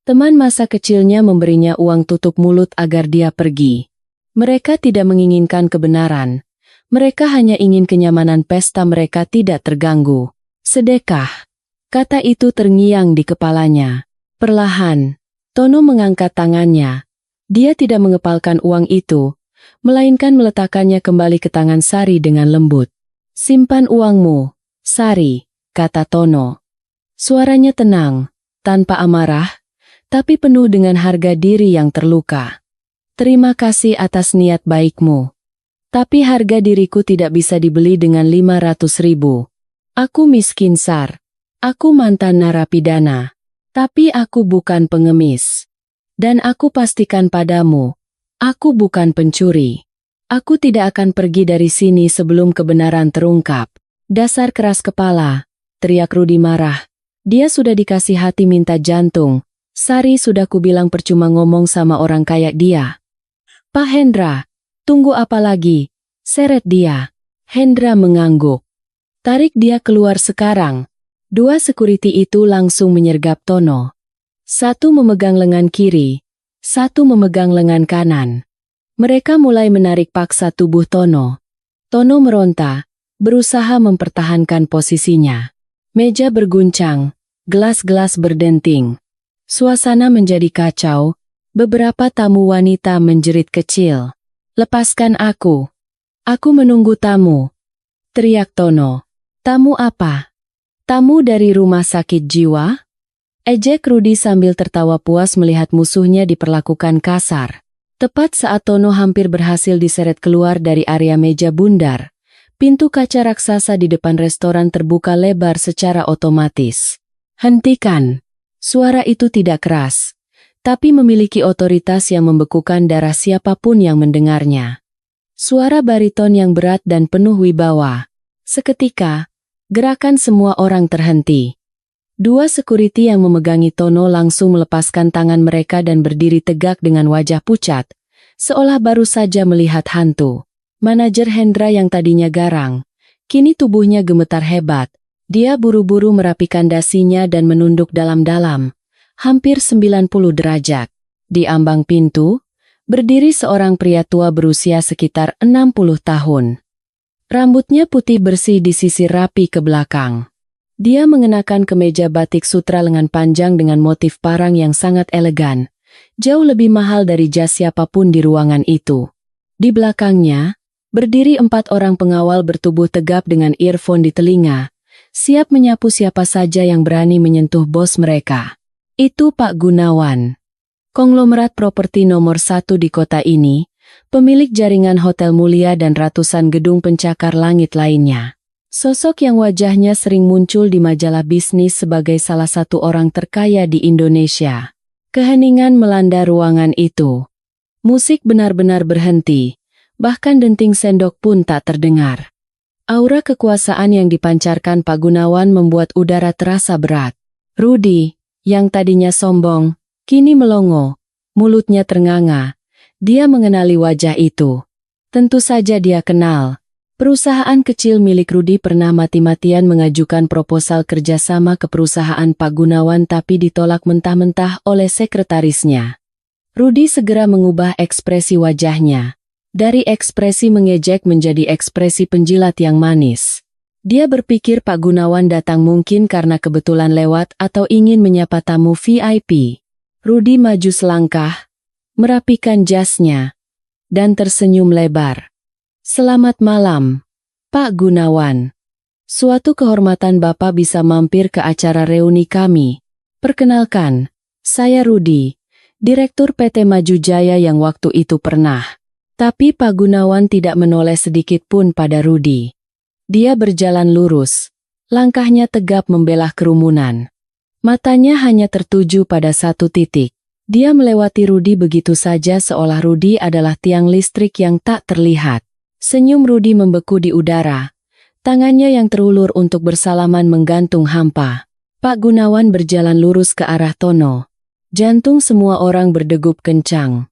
Teman masa kecilnya memberinya uang tutup mulut agar dia pergi. Mereka tidak menginginkan kebenaran. Mereka hanya ingin kenyamanan pesta mereka tidak terganggu. Sedekah. Kata itu terngiang di kepalanya. Perlahan, Tono mengangkat tangannya. Dia tidak mengepalkan uang itu, melainkan meletakkannya kembali ke tangan Sari dengan lembut. Simpan uangmu, Sari, kata Tono. Suaranya tenang, tanpa amarah, tapi penuh dengan harga diri yang terluka. Terima kasih atas niat baikmu. Tapi harga diriku tidak bisa dibeli dengan 500.000. Aku miskin, Sar. Aku mantan narapidana. Tapi aku bukan pengemis. Dan aku pastikan padamu, aku bukan pencuri. Aku tidak akan pergi dari sini sebelum kebenaran terungkap. Dasar keras kepala, teriak Rudi marah. Dia sudah dikasih hati minta jantung. Sari sudah kubilang percuma ngomong sama orang kayak dia. Pak Hendra, tunggu apa lagi? Seret dia. Hendra mengangguk. Tarik dia keluar sekarang. 2 security itu langsung menyergap Tono. Satu memegang lengan kiri, satu memegang lengan kanan. Mereka mulai menarik paksa tubuh Tono. Tono meronta, berusaha mempertahankan posisinya. Meja berguncang, gelas-gelas berdenting. Suasana menjadi kacau, beberapa tamu wanita menjerit kecil. Lepaskan aku. Aku menunggu tamu. Teriak Tono. Tamu apa? Tamu dari rumah sakit jiwa? Ejek Rudi sambil tertawa puas melihat musuhnya diperlakukan kasar. Tepat saat Tono hampir berhasil diseret keluar dari area meja bundar, pintu kaca raksasa di depan restoran terbuka lebar secara otomatis. Hentikan! Suara itu tidak keras, tapi memiliki otoritas yang membekukan darah siapapun yang mendengarnya. Suara bariton yang berat dan penuh wibawa. Seketika, gerakan semua orang terhenti. 2 security yang memegangi Tono langsung melepaskan tangan mereka dan berdiri tegak dengan wajah pucat, seolah baru saja melihat hantu. Manajer Hendra yang tadinya garang, kini tubuhnya gemetar hebat. Dia buru-buru merapikan dasinya dan menunduk dalam-dalam, hampir 90 derajat. Di ambang pintu, berdiri seorang pria tua berusia sekitar 60 tahun. Rambutnya putih bersih disisir rapi ke belakang. Dia mengenakan kemeja batik sutra lengan panjang dengan motif parang yang sangat elegan, jauh lebih mahal dari jas siapapun di ruangan itu. Di belakangnya, berdiri 4 orang pengawal bertubuh tegap dengan earphone di telinga, siap menyapu siapa saja yang berani menyentuh bos mereka. Itu Pak Gunawan. Konglomerat properti nomor 1 di kota ini, pemilik jaringan hotel mulia dan ratusan gedung pencakar langit lainnya. Sosok yang wajahnya sering muncul di majalah bisnis sebagai salah satu orang terkaya di Indonesia. Keheningan melanda ruangan itu. Musik benar-benar berhenti, bahkan denting sendok pun tak terdengar. Aura kekuasaan yang dipancarkan Pak Gunawan membuat udara terasa berat. Rudi, yang tadinya sombong, kini melongo, mulutnya ternganga. Dia mengenali wajah itu. Tentu saja dia kenal. Perusahaan kecil milik Rudi pernah mati-matian mengajukan proposal kerjasama ke perusahaan Pak Gunawan tapi ditolak mentah-mentah oleh sekretarisnya. Rudi segera mengubah ekspresi wajahnya. Dari ekspresi mengejek menjadi ekspresi penjilat yang manis. Dia berpikir Pak Gunawan datang mungkin karena kebetulan lewat atau ingin menyapa tamu VIP. Rudi maju selangkah, merapikan jasnya, dan tersenyum lebar. "Selamat malam, Pak Gunawan. Suatu kehormatan Bapak bisa mampir ke acara reuni kami. Perkenalkan, saya Rudi, Direktur PT Maju Jaya yang waktu itu pernah." Tapi Pak Gunawan tidak menoleh sedikit pun pada Rudi. Dia berjalan lurus, langkahnya tegap membelah kerumunan. Matanya hanya tertuju pada satu titik. Dia melewati Rudi begitu saja seolah Rudi adalah tiang listrik yang tak terlihat. Senyum Rudi membeku di udara. Tangannya yang terulur untuk bersalaman menggantung hampa. Pak Gunawan berjalan lurus ke arah Tono. Jantung semua orang berdegup kencang.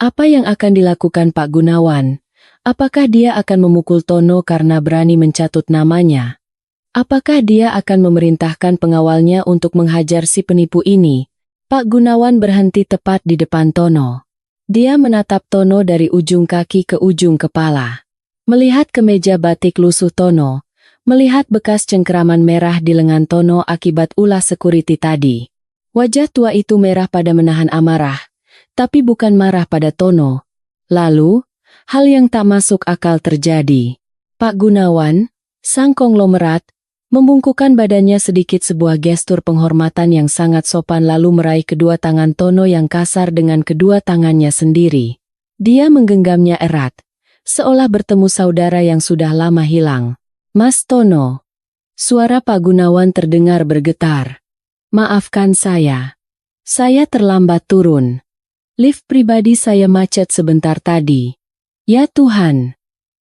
Apa yang akan dilakukan Pak Gunawan? Apakah dia akan memukul Tono karena berani mencatut namanya? Apakah dia akan memerintahkan pengawalnya untuk menghajar si penipu ini? Pak Gunawan berhenti tepat di depan Tono. Dia menatap Tono dari ujung kaki ke ujung kepala. Melihat kemeja batik lusuh Tono, melihat bekas cengkeraman merah di lengan Tono akibat ulah security tadi. Wajah tua itu merah pada menahan amarah. Tapi bukan marah pada Tono. Lalu, hal yang tak masuk akal terjadi. Pak Gunawan, sang konglomerat, membungkukkan badannya sedikit sebuah gestur penghormatan yang sangat sopan lalu meraih kedua tangan Tono yang kasar dengan kedua tangannya sendiri. Dia menggenggamnya erat, seolah bertemu saudara yang sudah lama hilang. "Mas Tono." Suara Pak Gunawan terdengar bergetar. "Maafkan saya. Saya terlambat turun. Lift pribadi saya macet sebentar tadi. Ya Tuhan,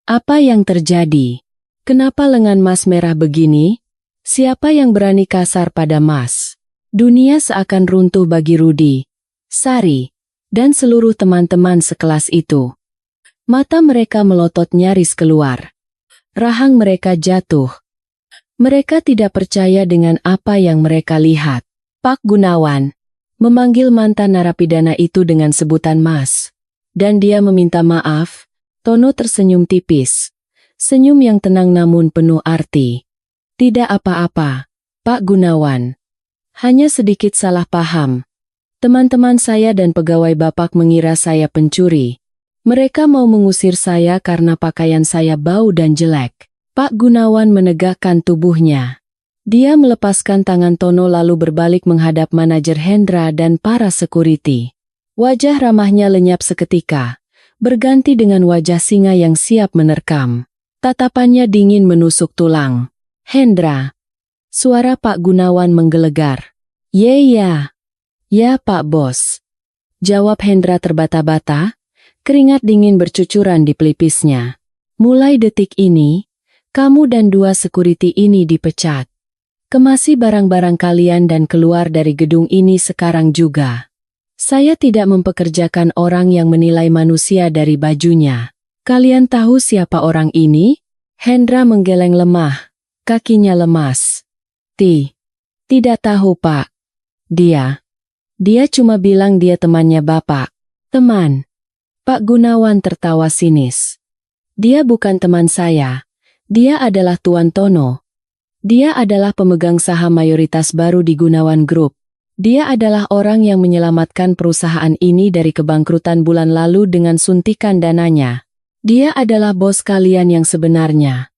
apa yang terjadi? Kenapa lengan Mas merah begini? Siapa yang berani kasar pada Mas?" Dunia seakan runtuh bagi Rudi, Sari, dan seluruh teman-teman sekelas itu. Mata mereka melotot nyaris keluar. Rahang mereka jatuh. Mereka tidak percaya dengan apa yang mereka lihat. Pak Gunawan memanggil mantan narapidana itu dengan sebutan Mas. Dan dia meminta maaf. Tono tersenyum tipis. Senyum yang tenang namun penuh arti. "Tidak apa-apa, Pak Gunawan. Hanya sedikit salah paham. Teman-teman saya dan pegawai Bapak mengira saya pencuri. Mereka mau mengusir saya karena pakaian saya bau dan jelek." Pak Gunawan menegakkan tubuhnya. Dia melepaskan tangan Tono lalu berbalik menghadap manajer Hendra dan para security. Wajah ramahnya lenyap seketika, berganti dengan wajah singa yang siap menerkam. Tatapannya dingin menusuk tulang. "Hendra." Suara Pak Gunawan menggelegar. Ya, Pak Bos." Jawab Hendra terbata-bata, keringat dingin bercucuran di pelipisnya. "Mulai detik ini, kamu dan dua security ini dipecat. Kemasi barang-barang kalian dan keluar dari gedung ini sekarang juga. Saya tidak mempekerjakan orang yang menilai manusia dari bajunya. Kalian tahu siapa orang ini?" Hendra menggeleng lemah, kakinya lemas. Tidak tahu Pak. Dia cuma bilang dia temannya Bapak." "Teman?" Pak Gunawan tertawa sinis. "Dia bukan teman saya. Dia adalah Tuan Tono. Dia adalah pemegang saham mayoritas baru di Gunawan Group. Dia adalah orang yang menyelamatkan perusahaan ini dari kebangkrutan bulan lalu dengan suntikan dananya. Dia adalah bos kalian yang sebenarnya.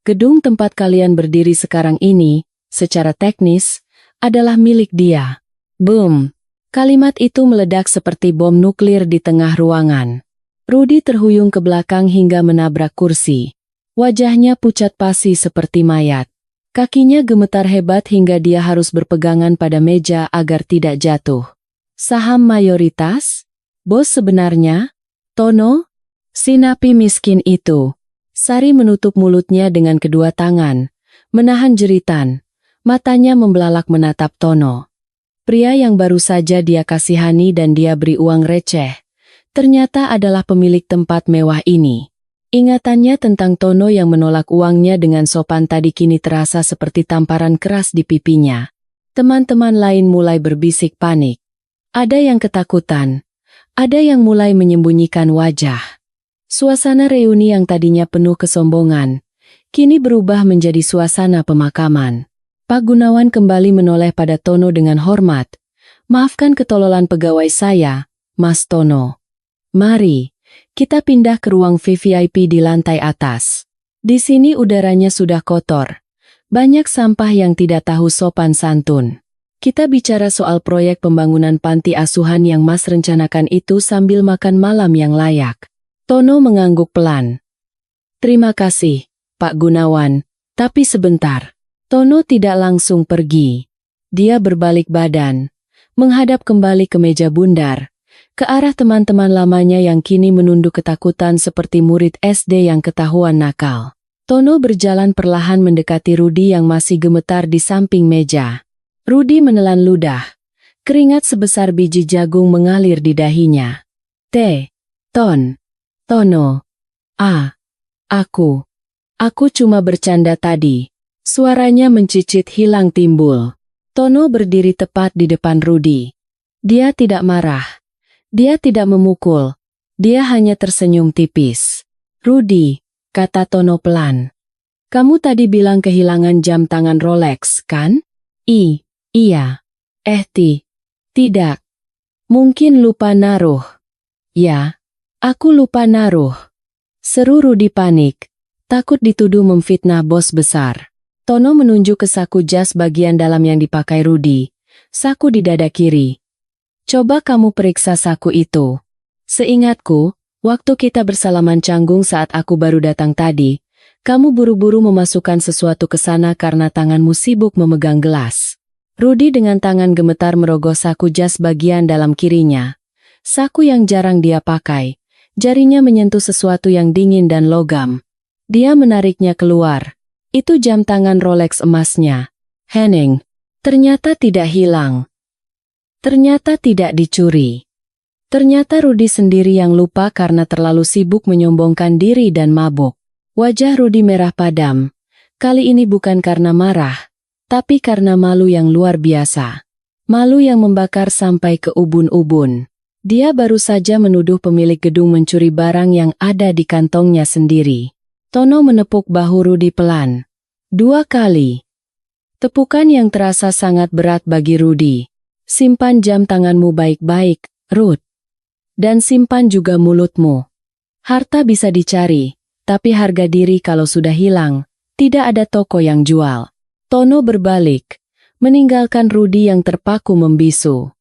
Gedung tempat kalian berdiri sekarang ini, secara teknis, adalah milik dia." Boom! Kalimat itu meledak seperti bom nuklir di tengah ruangan. Rudi terhuyung ke belakang hingga menabrak kursi. Wajahnya pucat pasi seperti mayat. Kakinya gemetar hebat hingga dia harus berpegangan pada meja agar tidak jatuh. "Saham mayoritas? Bos sebenarnya? Tono? Si napi miskin itu." Sari menutup mulutnya dengan kedua tangan, menahan jeritan. Matanya membelalak menatap Tono. Pria yang baru saja dia kasihani dan dia beri uang receh, ternyata adalah pemilik tempat mewah ini. Ingatannya tentang Tono yang menolak uangnya dengan sopan tadi kini terasa seperti tamparan keras di pipinya. Teman-teman lain mulai berbisik panik. Ada yang ketakutan, ada yang mulai menyembunyikan wajah. Suasana reuni yang tadinya penuh kesombongan, kini berubah menjadi suasana pemakaman. Pak Gunawan kembali menoleh pada Tono dengan hormat. "Maafkan ketololan pegawai saya, Mas Tono. Mari, kita pindah ke ruang VVIP di lantai atas. Di sini udaranya sudah kotor. Banyak sampah yang tidak tahu sopan santun. Kita bicara soal proyek pembangunan panti asuhan yang Mas rencanakan itu sambil makan malam yang layak." Tono mengangguk pelan. "Terima kasih, Pak Gunawan, tapi sebentar." Tono tidak langsung pergi. Dia berbalik badan, menghadap kembali ke meja bundar, ke arah teman-teman lamanya yang kini menunduk ketakutan seperti murid SD yang ketahuan nakal. Tono berjalan perlahan mendekati Rudi yang masih gemetar di samping meja. Rudi menelan ludah. Keringat sebesar biji jagung mengalir di dahinya. Tono. Aku cuma bercanda tadi." Suaranya mencicit hilang timbul. Tono berdiri tepat di depan Rudi. Dia tidak marah. Dia tidak memukul. Dia hanya tersenyum tipis. "Rudi," kata Tono pelan. "Kamu tadi bilang kehilangan jam tangan Rolex, kan?" Iya. Tidak. Mungkin lupa naruh." "Ya. Aku lupa naruh," seru Rudi panik, takut dituduh memfitnah bos besar. Tono menunjuk ke saku jas bagian dalam yang dipakai Rudi, saku di dada kiri. "Coba kamu periksa saku itu. Seingatku, waktu kita bersalaman canggung saat aku baru datang tadi, kamu buru-buru memasukkan sesuatu ke sana karena tanganmu sibuk memegang gelas." Rudi dengan tangan gemetar merogoh saku jas bagian dalam kirinya. Saku yang jarang dia pakai. Jarinya menyentuh sesuatu yang dingin dan logam. Dia menariknya keluar. Itu jam tangan Rolex emasnya. Henning. Ternyata tidak hilang. Ternyata tidak dicuri. Ternyata Rudi sendiri yang lupa karena terlalu sibuk menyombongkan diri dan mabuk. Wajah Rudi merah padam. Kali ini bukan karena marah, tapi karena malu yang luar biasa. Malu yang membakar sampai ke ubun-ubun. Dia baru saja menuduh pemilik gedung mencuri barang yang ada di kantongnya sendiri. Tono menepuk bahu Rudi pelan. 2 kali. Tepukan yang terasa sangat berat bagi Rudi. "Simpan jam tanganmu baik-baik, Ruth. Dan simpan juga mulutmu. Harta bisa dicari, tapi harga diri kalau sudah hilang, tidak ada toko yang jual." Tono berbalik, meninggalkan Rudi yang terpaku membisu.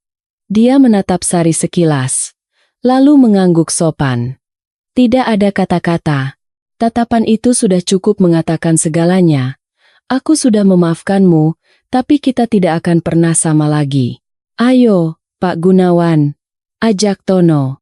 Dia menatap Sari sekilas, lalu mengangguk sopan. Tidak ada kata-kata. Tatapan itu sudah cukup mengatakan segalanya. "Aku sudah memaafkanmu, tapi kita tidak akan pernah sama lagi." "Ayo, Pak Gunawan," ajak Tono.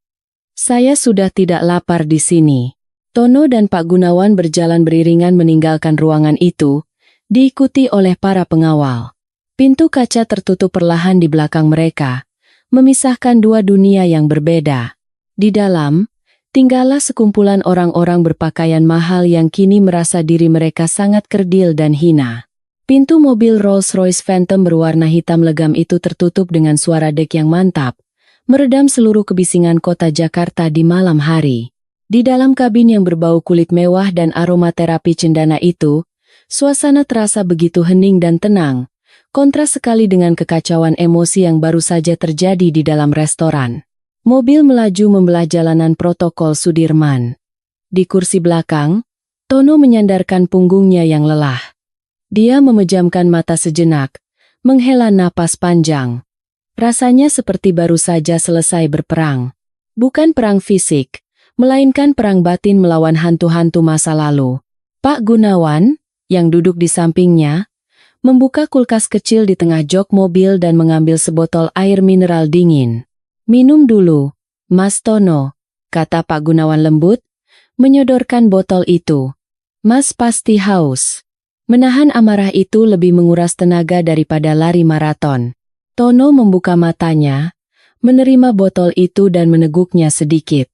"Saya sudah tidak lapar di sini." Tono dan Pak Gunawan berjalan beriringan meninggalkan ruangan itu, diikuti oleh para pengawal. Pintu kaca tertutup perlahan di belakang mereka, memisahkan dua dunia yang berbeda. Di dalam, tinggallah sekumpulan orang-orang berpakaian mahal yang kini merasa diri mereka sangat kerdil dan hina. Pintu mobil Rolls-Royce Phantom berwarna hitam legam itu tertutup dengan suara dek yang mantap, meredam seluruh kebisingan kota Jakarta di malam hari. Di dalam kabin yang berbau kulit mewah dan aromaterapi cendana itu, suasana terasa begitu hening dan tenang. Kontras sekali dengan kekacauan emosi yang baru saja terjadi di dalam restoran. Mobil melaju membelah jalanan protokol Sudirman. Di kursi belakang, Tono menyandarkan punggungnya yang lelah. Dia memejamkan mata sejenak, menghela napas panjang. Rasanya seperti baru saja selesai berperang. Bukan perang fisik, melainkan perang batin melawan hantu-hantu masa lalu. Pak Gunawan, yang duduk di sampingnya, membuka kulkas kecil di tengah jok mobil dan mengambil sebotol air mineral dingin. "Minum dulu, Mas Tono," kata Pak Gunawan lembut, menyodorkan botol itu. "Mas pasti haus." Menahan amarah itu lebih menguras tenaga daripada lari maraton. Tono membuka matanya, menerima botol itu dan meneguknya sedikit.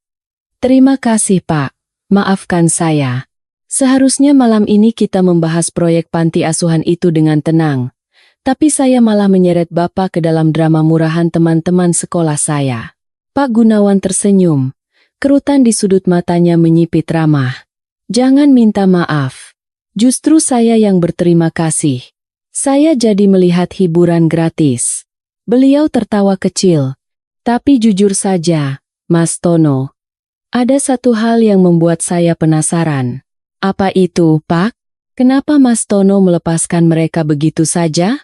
"Terima kasih Pak, maafkan saya. Seharusnya malam ini kita membahas proyek panti asuhan itu dengan tenang. Tapi saya malah menyeret Bapak ke dalam drama murahan teman-teman sekolah saya." Pak Gunawan tersenyum, Kerutan di sudut matanya menyipit ramah. Jangan minta maaf. Justru saya yang berterima kasih. Saya jadi melihat hiburan gratis. Beliau tertawa kecil. Tapi jujur saja, Mas Tono. Ada satu hal yang membuat saya penasaran. Apa itu, Pak? Kenapa Mas Tono melepaskan mereka begitu saja?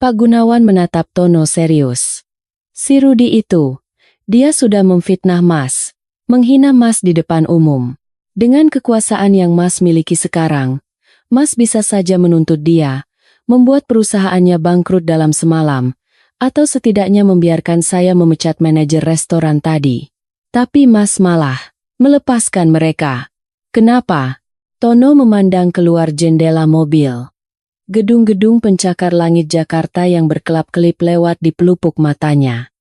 Pak Gunawan menatap Tono serius. Si Rudi itu, dia sudah memfitnah Mas, menghina Mas di depan umum. Dengan kekuasaan yang Mas miliki sekarang, Mas bisa saja menuntut dia, membuat perusahaannya bangkrut dalam semalam, atau setidaknya membiarkan saya memecat manajer restoran tadi. Tapi Mas malah melepaskan mereka. Kenapa? Tono memandang keluar jendela mobil. Gedung-gedung pencakar langit Jakarta yang berkelap-kelip lewat di pelupuk matanya.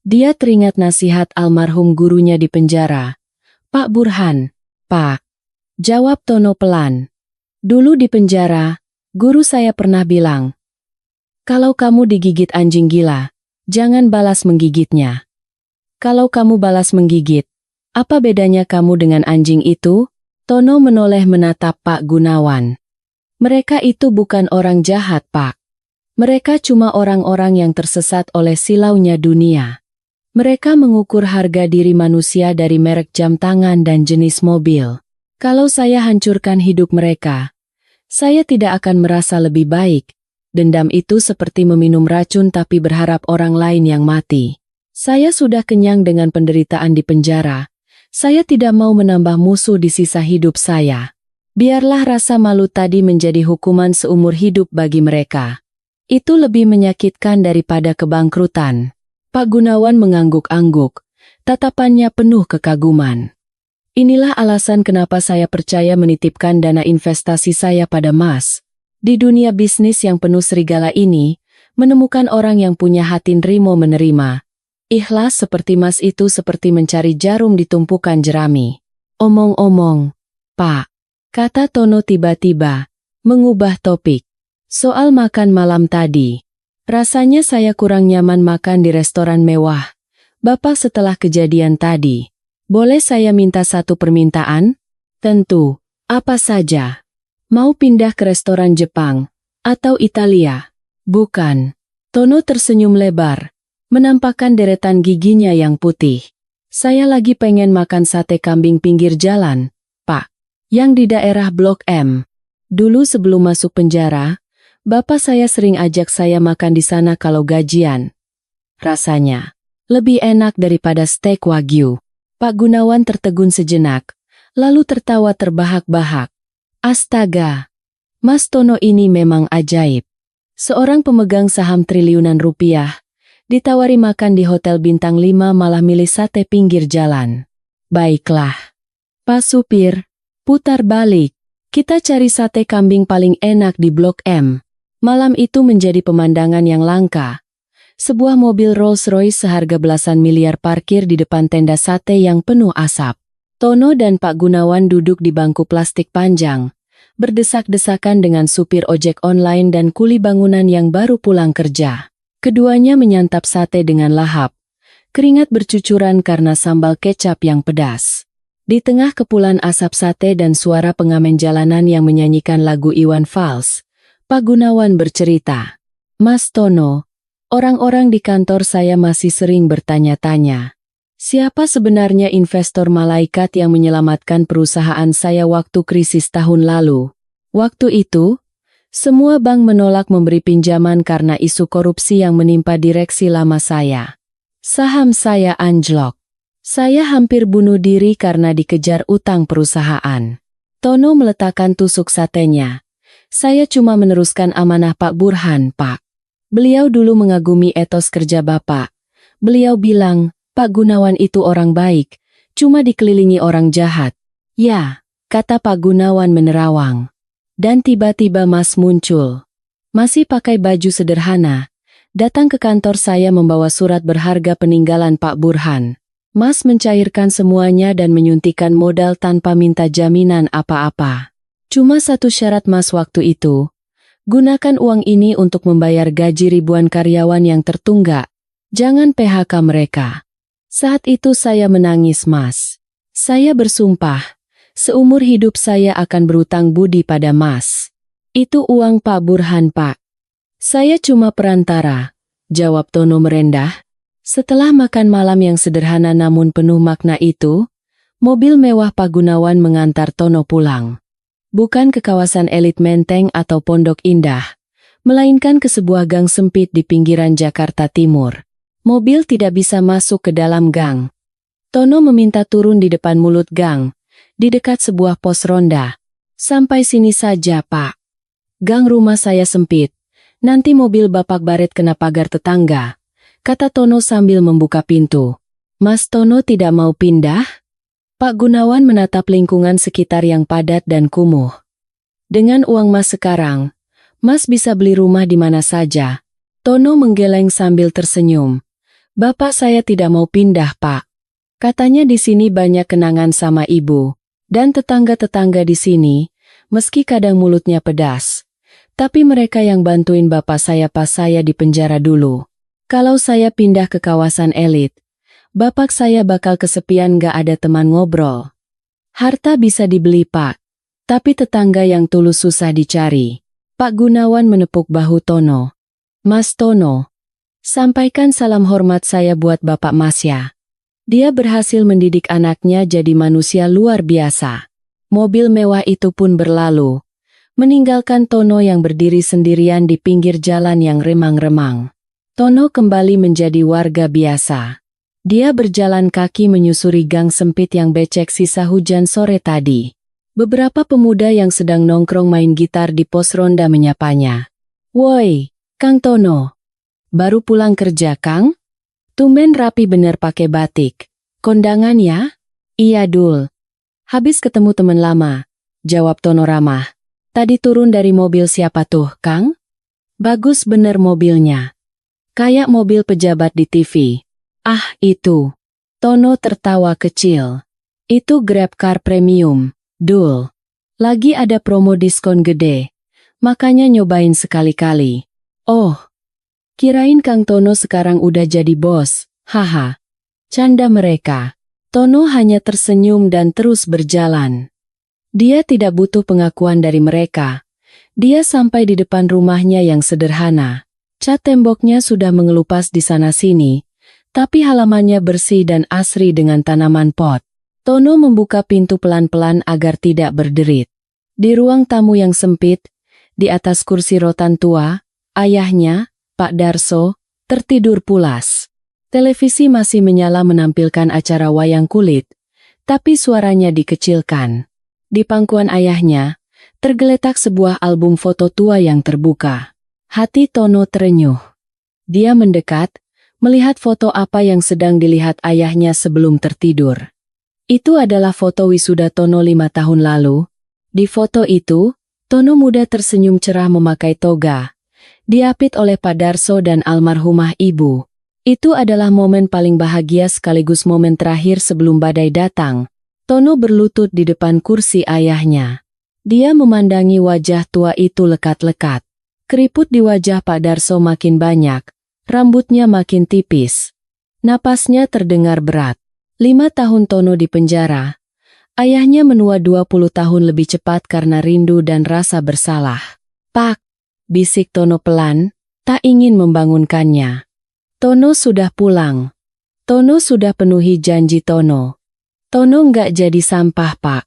Dia teringat nasihat almarhum gurunya di penjara. Pak Burhan, Pak. Jawab Tono pelan. Dulu di penjara, guru saya pernah bilang, kalau kamu digigit anjing gila, jangan balas menggigitnya. Kalau kamu balas menggigit, apa bedanya kamu dengan anjing itu? Tono menoleh menatap Pak Gunawan. Mereka itu bukan orang jahat, Pak. Mereka cuma orang-orang yang tersesat oleh silaunya dunia. Mereka mengukur harga diri manusia dari merek jam tangan dan jenis mobil. Kalau saya hancurkan hidup mereka, saya tidak akan merasa lebih baik. Dendam itu seperti meminum racun tapi berharap orang lain yang mati. Saya sudah kenyang dengan penderitaan di penjara. Saya tidak mau menambah musuh di sisa hidup saya. Biarlah rasa malu tadi menjadi hukuman seumur hidup bagi mereka. Itu lebih menyakitkan daripada kebangkrutan. Pak Gunawan mengangguk-angguk, tatapannya penuh kekaguman. Inilah alasan kenapa saya percaya menitipkan dana investasi saya pada Mas. Di dunia bisnis yang penuh serigala ini, menemukan orang yang punya hati nerimo menerima. Ikhlas seperti Mas itu seperti mencari jarum di tumpukan jerami. Omong-omong, Pak, kata Tono tiba-tiba, mengubah topik. Soal makan malam tadi. Rasanya saya kurang nyaman makan di restoran mewah. Bapak setelah kejadian tadi, boleh saya minta satu permintaan? Tentu, apa saja? Mau pindah ke restoran Jepang atau Italia? Bukan. Tono tersenyum lebar, menampakkan deretan giginya yang putih. Saya lagi pengen makan sate kambing pinggir jalan, Pak. Yang di daerah Blok M. Dulu sebelum masuk penjara, Bapak saya sering ajak saya makan di sana kalau gajian. Rasanya lebih enak daripada steak wagyu. Pak Gunawan tertegun sejenak, lalu tertawa terbahak-bahak. Astaga, Mas Tono ini memang ajaib. Seorang pemegang saham triliunan rupiah, ditawari makan di hotel bintang 5 malah milih sate pinggir jalan. Baiklah. Pak Supir, putar balik. Kita cari sate kambing paling enak di Blok M. Malam itu menjadi pemandangan yang langka. Sebuah mobil Rolls-Royce seharga belasan miliar parkir di depan tenda sate yang penuh asap. Tono dan Pak Gunawan duduk di bangku plastik panjang, berdesak-desakan dengan supir ojek online dan kuli bangunan yang baru pulang kerja. Keduanya menyantap sate dengan lahap. Keringat bercucuran karena sambal kecap yang pedas. Di tengah kepulan asap sate dan suara pengamen jalanan yang menyanyikan lagu Iwan Fals, Pak Gunawan bercerita, Mas Tono, orang-orang di kantor saya masih sering bertanya-tanya, siapa sebenarnya investor malaikat yang menyelamatkan perusahaan saya waktu krisis tahun lalu? Waktu itu, semua bank menolak memberi pinjaman karena isu korupsi yang menimpa direksi lama saya. Saham saya anjlok. Saya hampir bunuh diri karena dikejar utang perusahaan. Tono meletakkan tusuk satenya. Saya cuma meneruskan amanah Pak Burhan, Pak. Beliau dulu mengagumi etos kerja Bapak. Beliau bilang, Pak Gunawan itu orang baik, cuma dikelilingi orang jahat. Ya, kata Pak Gunawan menerawang. Dan tiba-tiba Mas muncul. Masih pakai baju sederhana. Datang ke kantor saya membawa surat berharga peninggalan Pak Burhan. Mas mencairkan semuanya dan menyuntikkan modal tanpa minta jaminan apa-apa. Cuma satu syarat Mas waktu itu. Gunakan uang ini untuk membayar gaji ribuan karyawan yang tertunggak. Jangan PHK mereka. Saat itu saya menangis, Mas. Saya bersumpah, seumur hidup saya akan berutang budi pada Mas. Itu uang Pak Burhan, Pak. Saya cuma perantara, jawab Tono merendah. Setelah makan malam yang sederhana namun penuh makna itu, mobil mewah Pak Gunawan mengantar Tono pulang. Bukan ke kawasan elit Menteng atau Pondok Indah, melainkan ke sebuah gang sempit di pinggiran Jakarta Timur. Mobil tidak bisa masuk ke dalam gang. Tono meminta turun di depan mulut gang, di dekat sebuah pos ronda. Sampai sini saja, Pak. Gang rumah saya sempit. Nanti mobil Bapak baret kena pagar tetangga, kata Tono sambil membuka pintu. Mas Tono tidak mau pindah? Pak Gunawan menatap lingkungan sekitar yang padat dan kumuh. Dengan uang Mas sekarang, Mas bisa beli rumah di mana saja. Tono menggeleng sambil tersenyum. Bapak saya tidak mau pindah, Pak. Katanya di sini banyak kenangan sama ibu, dan tetangga-tetangga di sini, meski kadang mulutnya pedas. Tapi mereka yang bantuin bapak saya pas saya di penjara dulu. Kalau saya pindah ke kawasan elit, bapak saya bakal kesepian gak ada teman ngobrol. Harta bisa dibeli, Pak. Tapi tetangga yang tulus susah dicari. Pak Gunawan menepuk bahu Tono. Mas Tono, sampaikan salam hormat saya buat Bapak Mas ya. Dia berhasil mendidik anaknya jadi manusia luar biasa. Mobil mewah itu pun berlalu, meninggalkan Tono yang berdiri sendirian di pinggir jalan yang remang-remang. Tono kembali menjadi warga biasa. Dia berjalan kaki menyusuri gang sempit yang becek sisa hujan sore tadi. Beberapa pemuda yang sedang nongkrong main gitar di pos ronda menyapanya. Woi, Kang Tono. Baru pulang kerja, Kang? Tumben rapi bener pakai batik. Kondangan ya? Iya, Dul. Habis ketemu temen lama, jawab Tono ramah. Tadi turun dari mobil siapa tuh, Kang? Bagus bener mobilnya. Kayak mobil pejabat di TV. Ah, itu. Tono tertawa kecil. Itu Grab Car Premium, Dul. Lagi ada promo diskon gede. Makanya nyobain sekali-kali. Oh, kirain Kang Tono sekarang udah jadi bos. Haha. Canda mereka. Tono hanya tersenyum dan terus berjalan. Dia tidak butuh pengakuan dari mereka. Dia sampai di depan rumahnya yang sederhana. Cat temboknya sudah mengelupas di sana-sini, tapi halamannya bersih dan asri dengan tanaman pot. Tono membuka pintu pelan-pelan agar tidak berderit. Di ruang tamu yang sempit, di atas kursi rotan tua, ayahnya, Pak Darso, tertidur pulas. Televisi masih menyala menampilkan acara wayang kulit, tapi suaranya dikecilkan. Di pangkuan ayahnya, tergeletak sebuah album foto tua yang terbuka. Hati Tono terenyuh. Dia mendekat, melihat foto apa yang sedang dilihat ayahnya sebelum tertidur. Itu adalah foto wisuda Tono 5 tahun lalu. Di foto itu, Tono muda tersenyum cerah memakai toga, diapit oleh Pak Darso dan almarhumah ibu. Itu adalah momen paling bahagia sekaligus momen terakhir sebelum badai datang. Tono berlutut di depan kursi ayahnya. Dia memandangi wajah tua itu lekat-lekat. Keriput di wajah Pak Darso makin banyak, rambutnya makin tipis. Napasnya terdengar berat. 5 tahun Tono di penjara. Ayahnya menua 20 tahun lebih cepat karena rindu dan rasa bersalah. Pak, bisik Tono pelan, tak ingin membangunkannya. Tono sudah pulang. Tono sudah penuhi janji Tono. Tono nggak jadi sampah, Pak.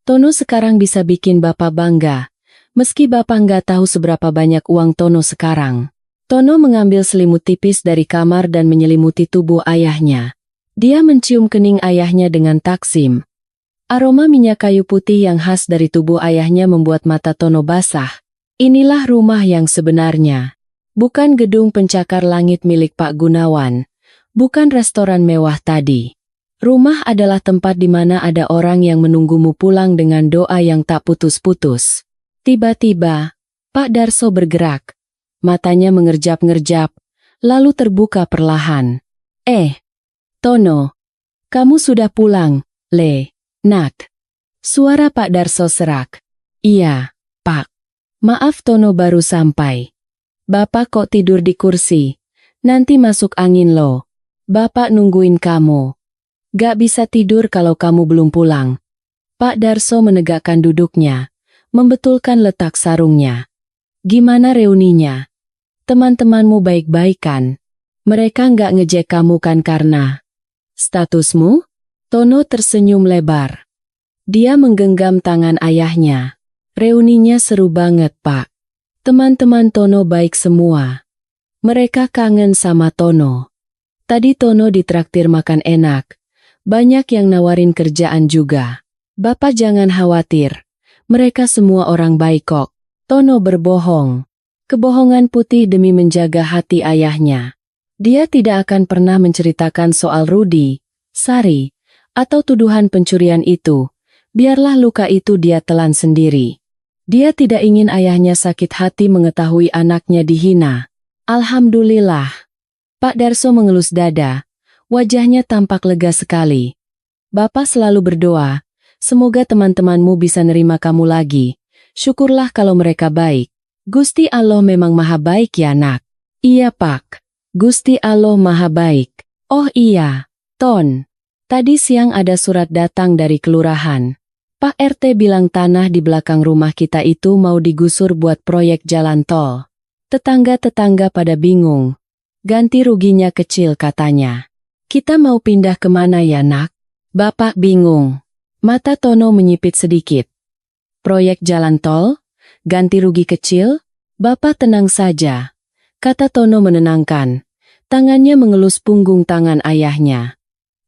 Tono sekarang bisa bikin Bapak bangga. Meski Bapak nggak tahu seberapa banyak uang Tono sekarang. Tono mengambil selimut tipis dari kamar dan menyelimuti tubuh ayahnya. Dia mencium kening ayahnya dengan taksim. Aroma minyak kayu putih yang khas dari tubuh ayahnya membuat mata Tono basah. Inilah rumah yang sebenarnya. Bukan gedung pencakar langit milik Pak Gunawan. Bukan restoran mewah tadi. Rumah adalah tempat di mana ada orang yang menunggumu pulang dengan doa yang tak putus-putus. Tiba-tiba, Pak Darso bergerak. Matanya mengerjap-ngerjap, lalu terbuka perlahan. Tono, kamu sudah pulang, Nak. Suara Pak Darso serak. Iya, Pak. Maaf Tono baru sampai. Bapak kok tidur di kursi? Nanti masuk angin loh. Bapak nungguin kamu. Gak bisa tidur kalau kamu belum pulang. Pak Darso menegakkan duduknya, membetulkan letak sarungnya. Gimana reuninya? Teman-temanmu baik-baik kan? Mereka nggak ngejek kamu kan karena statusmu? Tono tersenyum lebar. Dia menggenggam tangan ayahnya. Reuninya seru banget, Pak. Teman-teman Tono baik semua. Mereka kangen sama Tono. Tadi Tono ditraktir makan enak. Banyak yang nawarin kerjaan juga. Bapak jangan khawatir. Mereka semua orang baik kok. Tono berbohong. Kebohongan putih demi menjaga hati ayahnya. Dia tidak akan pernah menceritakan soal Rudi, Sari, atau tuduhan pencurian itu. Biarlah luka itu dia telan sendiri. Dia tidak ingin ayahnya sakit hati mengetahui anaknya dihina. Alhamdulillah. Pak Darso mengelus dada. Wajahnya tampak lega sekali. Bapak selalu berdoa, semoga teman-temanmu bisa nerima kamu lagi. Syukurlah kalau mereka baik. Gusti Allah memang maha baik ya nak. Iya Pak. Gusti Allah maha baik. Oh iya, Ton. Tadi siang ada surat datang dari kelurahan. Pak RT bilang tanah di belakang rumah kita itu mau digusur buat proyek jalan tol. Tetangga-tetangga pada bingung. Ganti ruginya kecil katanya. Kita mau pindah kemana ya nak? Bapak bingung. Mata Tono menyipit sedikit. Proyek jalan tol? Ganti rugi kecil? Bapak tenang saja. Kata Tono menenangkan. Tangannya mengelus punggung tangan ayahnya.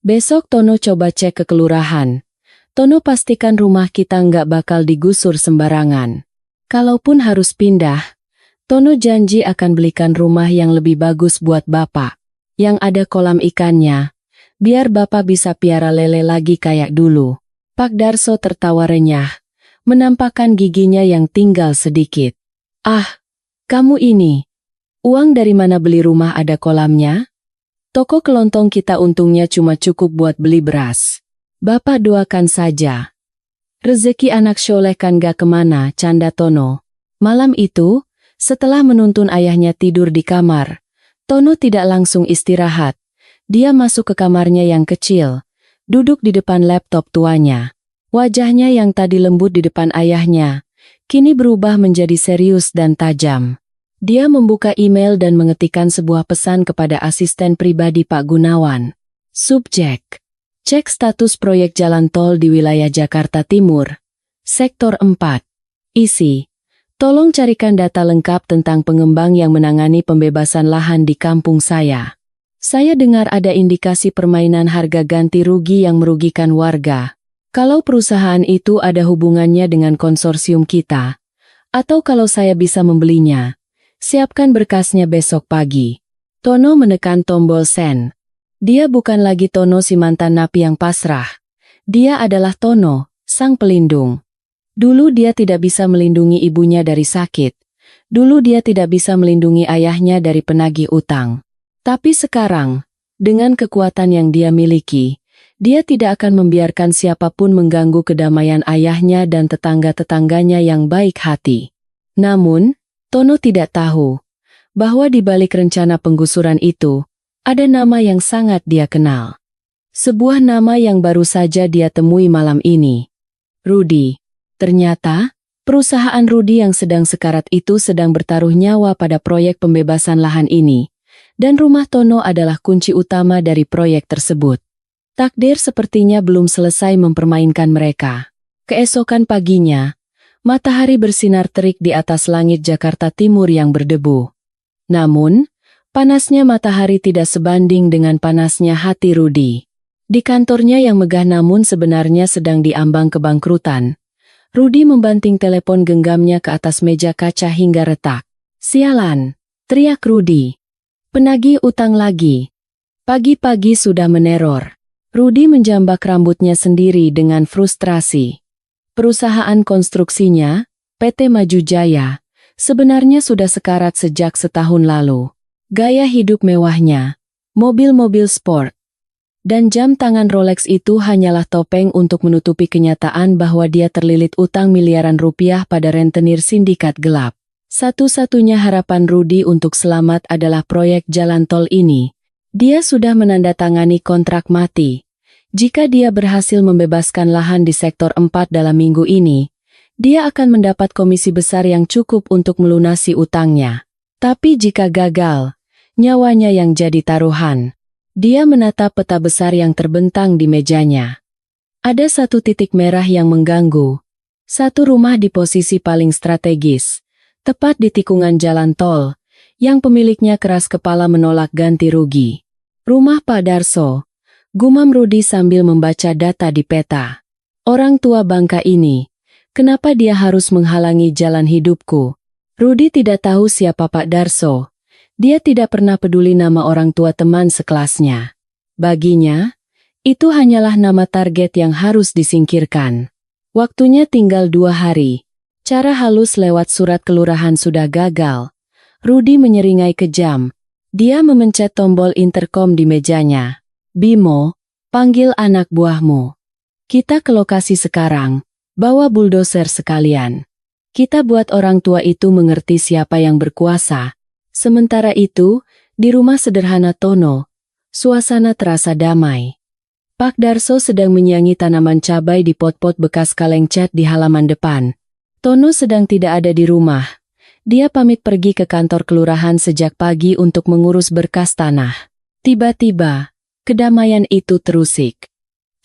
Besok Tono coba cek ke kelurahan. Tono pastikan rumah kita nggak bakal digusur sembarangan. Kalaupun harus pindah, Tono janji akan belikan rumah yang lebih bagus buat Bapak. Yang ada kolam ikannya. Biar Bapak bisa piara lele lagi kayak dulu. Pak Darso tertawa renyah. Menampakkan giginya yang tinggal sedikit. Ah, kamu ini. Uang dari mana beli rumah ada kolamnya? Toko kelontong kita untungnya cuma cukup buat beli beras. Bapak doakan saja. Rezeki anak soleh kan gak kemana, canda Tono. Malam itu, setelah menuntun ayahnya tidur di kamar, Tono tidak langsung istirahat. Dia masuk ke kamarnya yang kecil, duduk di depan laptop tuanya. Wajahnya yang tadi lembut di depan ayahnya, kini berubah menjadi serius dan tajam. Dia membuka email dan mengetikkan sebuah pesan kepada asisten pribadi Pak Gunawan. Subjek: cek status proyek jalan tol di wilayah Jakarta Timur, Sektor 4. Isi: tolong carikan data lengkap tentang pengembang yang menangani pembebasan lahan di kampung saya. Saya dengar ada indikasi permainan harga ganti rugi yang merugikan warga. Kalau perusahaan itu ada hubungannya dengan konsorsium kita, atau kalau saya bisa membelinya, siapkan berkasnya besok pagi. Tono menekan tombol send. Dia bukan lagi Tono si mantan napi yang pasrah. Dia adalah Tono, sang pelindung. Dulu dia tidak bisa melindungi ibunya dari sakit. Dulu dia tidak bisa melindungi ayahnya dari penagih utang. Tapi sekarang, dengan kekuatan yang dia miliki, dia tidak akan membiarkan siapapun mengganggu kedamaian ayahnya dan tetangga-tetangganya yang baik hati. Namun, Tono tidak tahu bahwa di balik rencana penggusuran itu, ada nama yang sangat dia kenal. Sebuah nama yang baru saja dia temui malam ini. Rudi. Ternyata, perusahaan Rudi yang sedang sekarat itu sedang bertaruh nyawa pada proyek pembebasan lahan ini, dan rumah Tono adalah kunci utama dari proyek tersebut. Takdir sepertinya belum selesai mempermainkan mereka. Keesokan paginya, matahari bersinar terik di atas langit Jakarta Timur yang berdebu. Namun, panasnya matahari tidak sebanding dengan panasnya hati Rudi. Di kantornya yang megah namun sebenarnya sedang diambang kebangkrutan, Rudi membanting telepon genggamnya ke atas meja kaca hingga retak. Sialan, teriak Rudi. Penagih utang lagi. Pagi-pagi sudah meneror. Rudi menjambak rambutnya sendiri dengan frustrasi. Perusahaan konstruksinya, PT Maju Jaya, sebenarnya sudah sekarat sejak setahun lalu. Gaya hidup mewahnya, mobil-mobil sport, dan jam tangan Rolex itu hanyalah topeng untuk menutupi kenyataan bahwa dia terlilit utang miliaran rupiah pada rentenir sindikat gelap. Satu-satunya harapan Rudi untuk selamat adalah proyek jalan tol ini. Dia sudah menandatangani kontrak mati, Jika dia berhasil membebaskan lahan di sektor 4 dalam minggu ini, dia akan mendapat komisi besar yang cukup untuk melunasi utangnya. Tapi jika gagal, nyawanya yang jadi taruhan. Dia menatap peta besar yang terbentang di mejanya. Ada satu titik merah yang mengganggu. Satu rumah di posisi paling strategis, tepat di tikungan jalan tol, yang pemiliknya keras kepala menolak ganti rugi. Rumah Pak Darso, gumam Rudi sambil membaca data di peta. Orang tua bangka ini, kenapa dia harus menghalangi jalan hidupku? Rudi tidak tahu siapa Pak Darso. Dia tidak pernah peduli nama orang tua teman sekelasnya. Baginya, itu hanyalah nama target yang harus disingkirkan. Waktunya tinggal 2 hari. Cara halus lewat surat kelurahan sudah gagal. Rudi menyeringai kejam. Dia memencet tombol interkom di mejanya. Bimo, panggil anak buahmu. Kita ke lokasi sekarang. Bawa buldoser sekalian. Kita buat orang tua itu mengerti siapa yang berkuasa. Sementara itu, di rumah sederhana Tono, suasana terasa damai. Pak Darso sedang menyiangi tanaman cabai di pot-pot bekas kaleng cat di halaman depan. Tono sedang tidak ada di rumah. Dia pamit pergi ke kantor kelurahan sejak pagi untuk mengurus berkas tanah. Tiba-tiba, kedamaian itu terusik.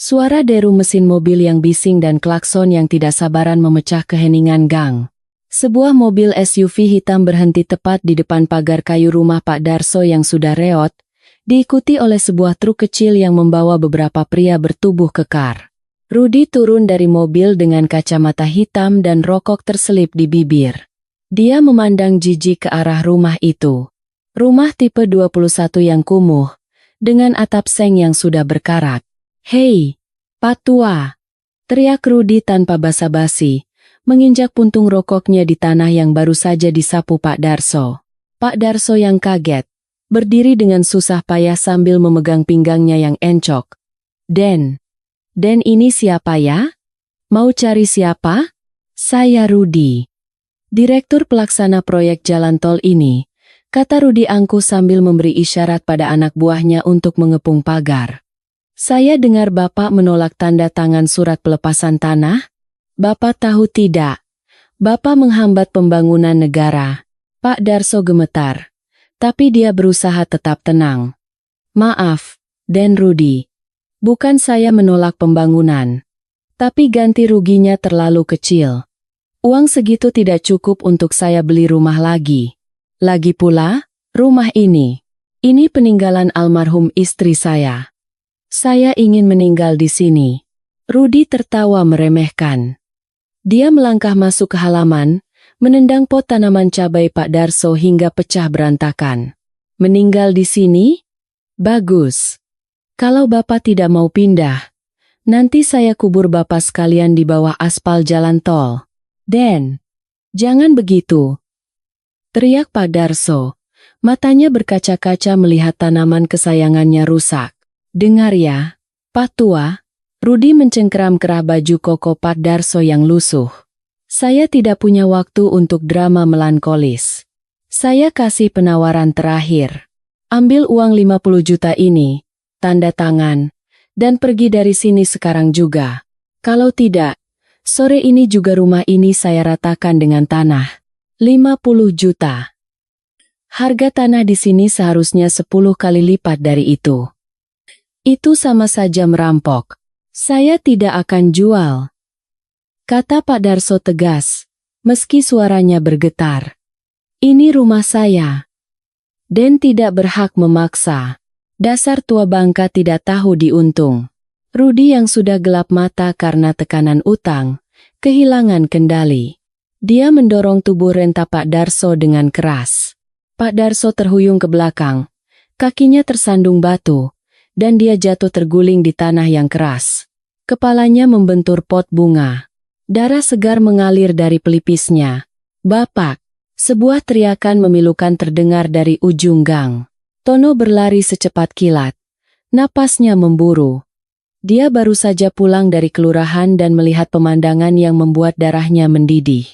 Suara deru mesin mobil yang bising dan klakson yang tidak sabaran memecah keheningan gang. Sebuah mobil SUV hitam berhenti tepat di depan pagar kayu rumah Pak Darso yang sudah reot, diikuti oleh sebuah truk kecil yang membawa beberapa pria bertubuh kekar. Rudi turun dari mobil dengan kacamata hitam dan rokok terselip di bibir. Dia memandang jijik ke arah rumah itu. Rumah tipe 21 yang kumuh, dengan atap seng yang sudah berkarat. "Hei, Pak Tua!" teriak Rudi tanpa basa-basi, menginjak puntung rokoknya di tanah yang baru saja disapu Pak Darso. Pak Darso yang kaget, berdiri dengan susah payah sambil memegang pinggangnya yang encok. Den ini siapa ya? Mau cari siapa?" "Saya Rudi, Direktur Pelaksana Proyek Jalan Tol ini," kata Rudi angkuh sambil memberi isyarat pada anak buahnya untuk mengepung pagar. "Saya dengar Bapak menolak tanda tangan surat pelepasan tanah? Bapak tahu tidak? Bapak menghambat pembangunan negara." Pak Darso gemetar, tapi dia berusaha tetap tenang. "Maaf, Den Rudi. Bukan saya menolak pembangunan. Tapi ganti ruginya terlalu kecil. Uang segitu tidak cukup untuk saya beli rumah lagi. Lagi pula, rumah ini peninggalan almarhum istri saya. Saya ingin meninggal di sini." Rudi tertawa meremehkan. Dia melangkah masuk ke halaman, menendang pot tanaman cabai Pak Darso hingga pecah berantakan. "Meninggal di sini? Bagus. Kalau Bapak tidak mau pindah, nanti saya kubur Bapak sekalian di bawah aspal jalan tol." "Den, jangan begitu!" teriak Pak Darso. Matanya berkaca-kaca melihat tanaman kesayangannya rusak. "Dengar ya, Pak Tua." Rudi mencengkeram kerah baju koko Pak Darso yang lusuh. "Saya tidak punya waktu untuk drama melankolis. Saya kasih penawaran terakhir. Ambil uang 50 juta ini, tanda tangan, dan pergi dari sini sekarang juga. Kalau tidak, sore ini juga rumah ini saya ratakan dengan tanah. 50 juta. Harga tanah di sini seharusnya 10 kali lipat dari itu. Itu sama saja merampok. Saya tidak akan jual," kata Pak Darso tegas, meski suaranya bergetar. "Ini rumah saya. Den tidak berhak memaksa." Dasar tua bangka tidak tahu diuntung. Rudi yang sudah gelap mata karena tekanan utang, kehilangan kendali. Dia mendorong tubuh renta Pak Darso dengan keras. Pak Darso terhuyung ke belakang, kakinya tersandung batu, dan dia jatuh terguling di tanah yang keras. Kepalanya membentur pot bunga. Darah segar mengalir dari pelipisnya. "Bapak!" Sebuah teriakan memilukan terdengar dari ujung gang. Tono berlari secepat kilat. Napasnya memburu. Dia baru saja pulang dari kelurahan dan melihat pemandangan yang membuat darahnya mendidih.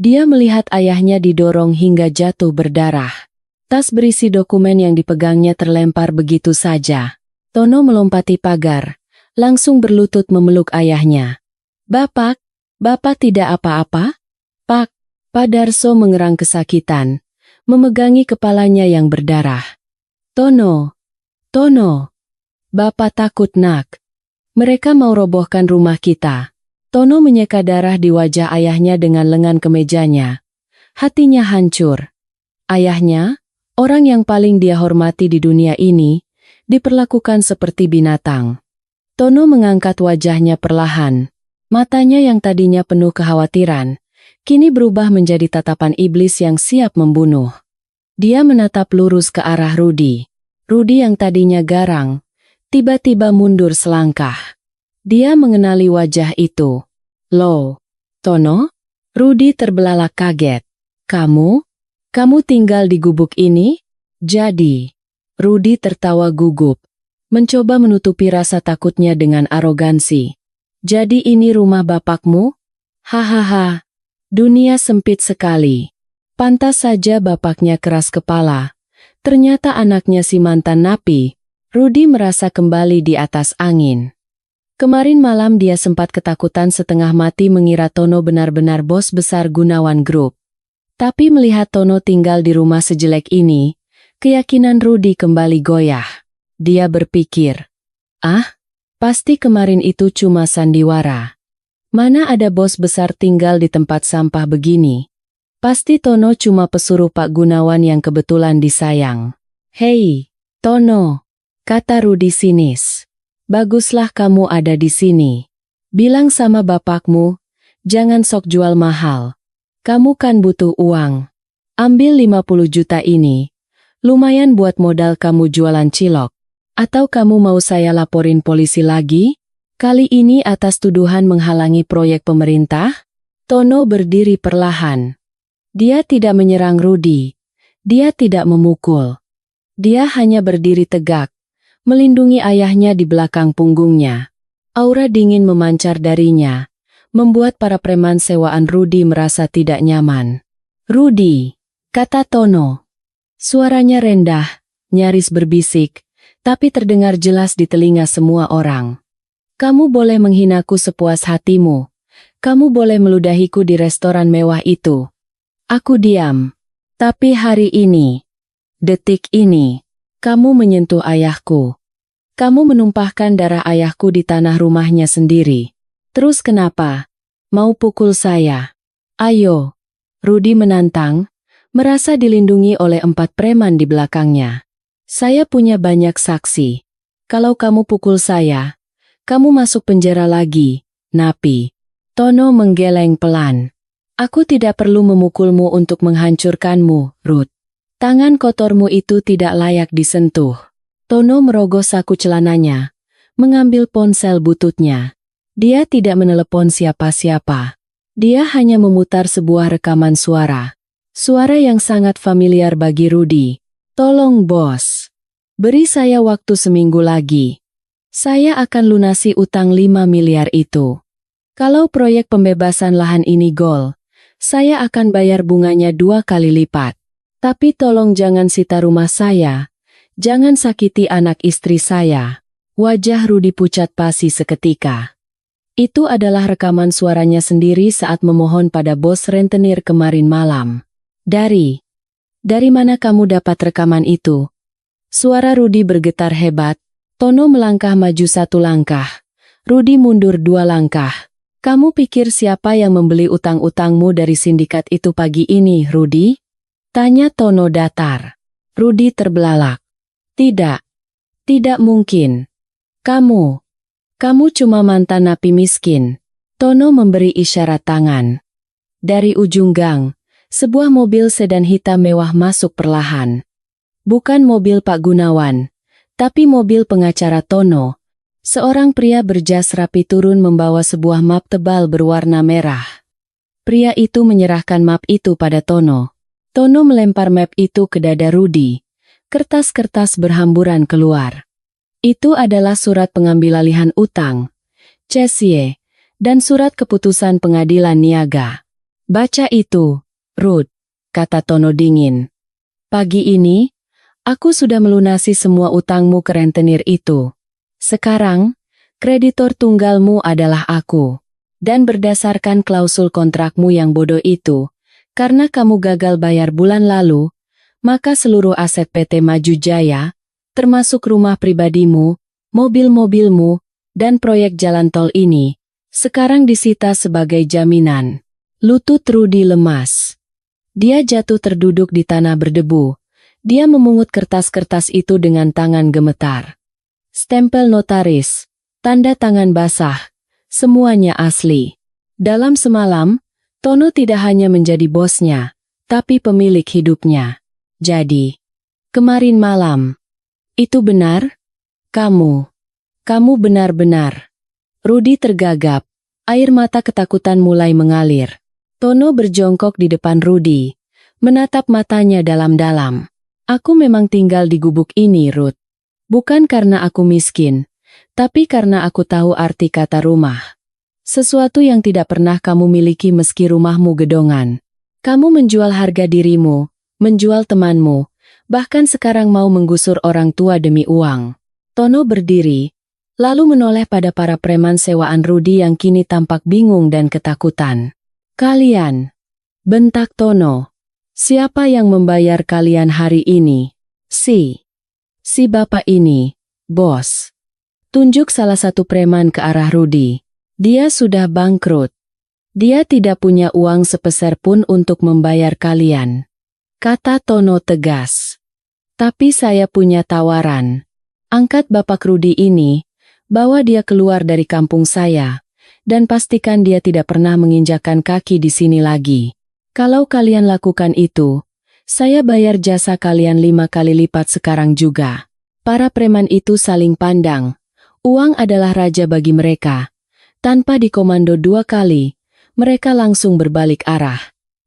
Dia melihat ayahnya didorong hingga jatuh berdarah. Tas berisi dokumen yang dipegangnya terlempar begitu saja. Tono melompati pagar, langsung berlutut memeluk ayahnya. Bapak, Bapak tidak apa-apa? Pak, Pak Darso mengerang kesakitan, memegangi kepalanya yang berdarah. Tono, Tono, Bapak takut nak. Mereka mau robohkan rumah kita. Tono menyeka darah di wajah ayahnya dengan lengan kemejanya. Hatinya hancur. Ayahnya, orang yang paling dia hormati di dunia ini, diperlakukan seperti binatang. Tono mengangkat wajahnya perlahan. Matanya yang tadinya penuh kekhawatiran, kini berubah menjadi tatapan iblis yang siap membunuh. Dia menatap lurus ke arah Rudi. Rudi yang tadinya garang, tiba-tiba mundur selangkah. Dia mengenali wajah itu. Loh, Tono? Rudi terbelalak kaget. Kamu tinggal di gubuk ini? Jadi, Rudi tertawa gugup, mencoba menutupi rasa takutnya dengan arogansi. Jadi ini rumah bapakmu? Hahaha, dunia sempit sekali. Pantas saja bapaknya keras kepala. Ternyata anaknya si mantan napi. Rudi merasa kembali di atas angin. Kemarin malam dia sempat ketakutan setengah mati mengira Tono benar-benar bos besar Gunawan Group. Tapi melihat Tono tinggal di rumah sejelek ini, keyakinan Rudi kembali goyah. Dia berpikir, pasti kemarin itu cuma sandiwara. Mana ada bos besar tinggal di tempat sampah begini. Pasti Tono cuma pesuruh Pak Gunawan yang kebetulan disayang. Hei, Tono, kata Rudi sinis. Baguslah kamu ada di sini. Bilang sama bapakmu, jangan sok jual mahal. Kamu kan butuh uang. Ambil 50 juta ini. Lumayan buat modal kamu jualan cilok. Atau kamu mau saya laporin polisi lagi? Kali ini atas tuduhan menghalangi proyek pemerintah? Tono berdiri perlahan. Dia tidak menyerang Rudi. Dia tidak memukul. Dia hanya berdiri tegak, melindungi ayahnya di belakang punggungnya. Aura dingin memancar darinya, membuat para preman sewaan Rudi merasa tidak nyaman. Rudi, kata Tono. Suaranya rendah, nyaris berbisik, tapi terdengar jelas di telinga semua orang. Kamu boleh menghinaku sepuas hatimu. Kamu boleh meludahiku di restoran mewah itu. Aku diam. Tapi hari ini, detik ini, kamu menyentuh ayahku. Kamu menumpahkan darah ayahku di tanah rumahnya sendiri. Terus kenapa? Mau pukul saya? Ayo. Rudi menantang, merasa dilindungi oleh 4 preman di belakangnya. Saya punya banyak saksi. Kalau kamu pukul saya, kamu masuk penjara lagi, napi. Tono menggeleng pelan. Aku tidak perlu memukulmu untuk menghancurkanmu, Ruth. Tangan kotormu itu tidak layak disentuh. Tono merogoh saku celananya, mengambil ponsel bututnya. Dia tidak menelepon siapa-siapa. Dia hanya memutar sebuah rekaman suara. Suara yang sangat familiar bagi Rudi. Tolong bos. Beri saya waktu seminggu lagi. Saya akan lunasi utang 5 miliar itu. Kalau proyek pembebasan lahan ini gol, saya akan bayar bunganya 2 kali lipat. Tapi tolong jangan sita rumah saya. Jangan sakiti anak istri saya. Wajah Rudi pucat pasi seketika. Itu adalah rekaman suaranya sendiri saat memohon pada bos rentenir kemarin malam. Dari mana kamu dapat rekaman itu? Suara Rudi bergetar hebat. Tono melangkah maju 1 langkah. Rudi mundur 2 langkah. Kamu pikir siapa yang membeli utang-utangmu dari sindikat itu pagi ini, Rudi? Tanya Tono datar. Rudi terbelalak. Tidak mungkin. Kamu cuma mantan napi miskin. Tono memberi isyarat tangan. Dari ujung gang, sebuah mobil sedan hitam mewah masuk perlahan. Bukan mobil Pak Gunawan, tapi mobil pengacara Tono. Seorang pria berjas rapi turun membawa sebuah map tebal berwarna merah. Pria itu menyerahkan map itu pada Tono. Tono melempar map itu ke dada Rudi. Kertas-kertas berhamburan keluar. Itu adalah surat pengambilalihan utang, cesie, dan surat keputusan pengadilan niaga. Baca itu, Ruth, kata Tono dingin. Pagi ini, aku sudah melunasi semua utangmu ke rentenir itu. Sekarang, Kreditor tunggalmu adalah aku. Dan berdasarkan klausul kontrakmu yang bodoh itu, karena kamu gagal bayar bulan lalu, maka seluruh aset PT Maju Jaya, termasuk rumah pribadimu, mobil-mobilmu, dan proyek jalan tol ini, sekarang disita sebagai jaminan. Lutut Rudy lemas. Dia jatuh terduduk di tanah berdebu. Dia memungut kertas-kertas itu dengan tangan gemetar. Stempel notaris, tanda tangan basah, semuanya asli. Dalam semalam, Tono tidak hanya menjadi bosnya, tapi pemilik hidupnya. Jadi, kemarin malam, itu benar? Kamu benar-benar. Rudy tergagap, air mata ketakutan mulai mengalir. Tono berjongkok di depan Rudy, menatap matanya dalam-dalam. Aku memang tinggal di gubuk ini, Ruth. Bukan karena aku miskin, tapi karena aku tahu arti kata rumah. Sesuatu yang tidak pernah kamu miliki meski rumahmu gedongan. Kamu menjual harga dirimu, menjual temanmu, bahkan sekarang mau menggusur orang tua demi uang. Tono berdiri, lalu menoleh pada para preman sewaan Rudy yang kini tampak bingung dan ketakutan. Kalian, bentak Tono. Siapa yang membayar kalian hari ini? Si bapak ini, bos. Tunjuk salah satu preman ke arah Rudy. Dia sudah bangkrut. Dia tidak punya uang sepeser pun untuk membayar kalian. Kata Tono tegas. Tapi saya punya tawaran. Angkat Bapak Rudy ini, bawa dia keluar dari kampung saya, dan pastikan dia tidak pernah menginjakkan kaki di sini lagi. Kalau kalian lakukan itu, saya bayar jasa kalian 5 kali lipat sekarang juga. Para preman itu saling pandang. Uang adalah raja bagi mereka. Tanpa dikomando 2 kali, mereka langsung berbalik arah.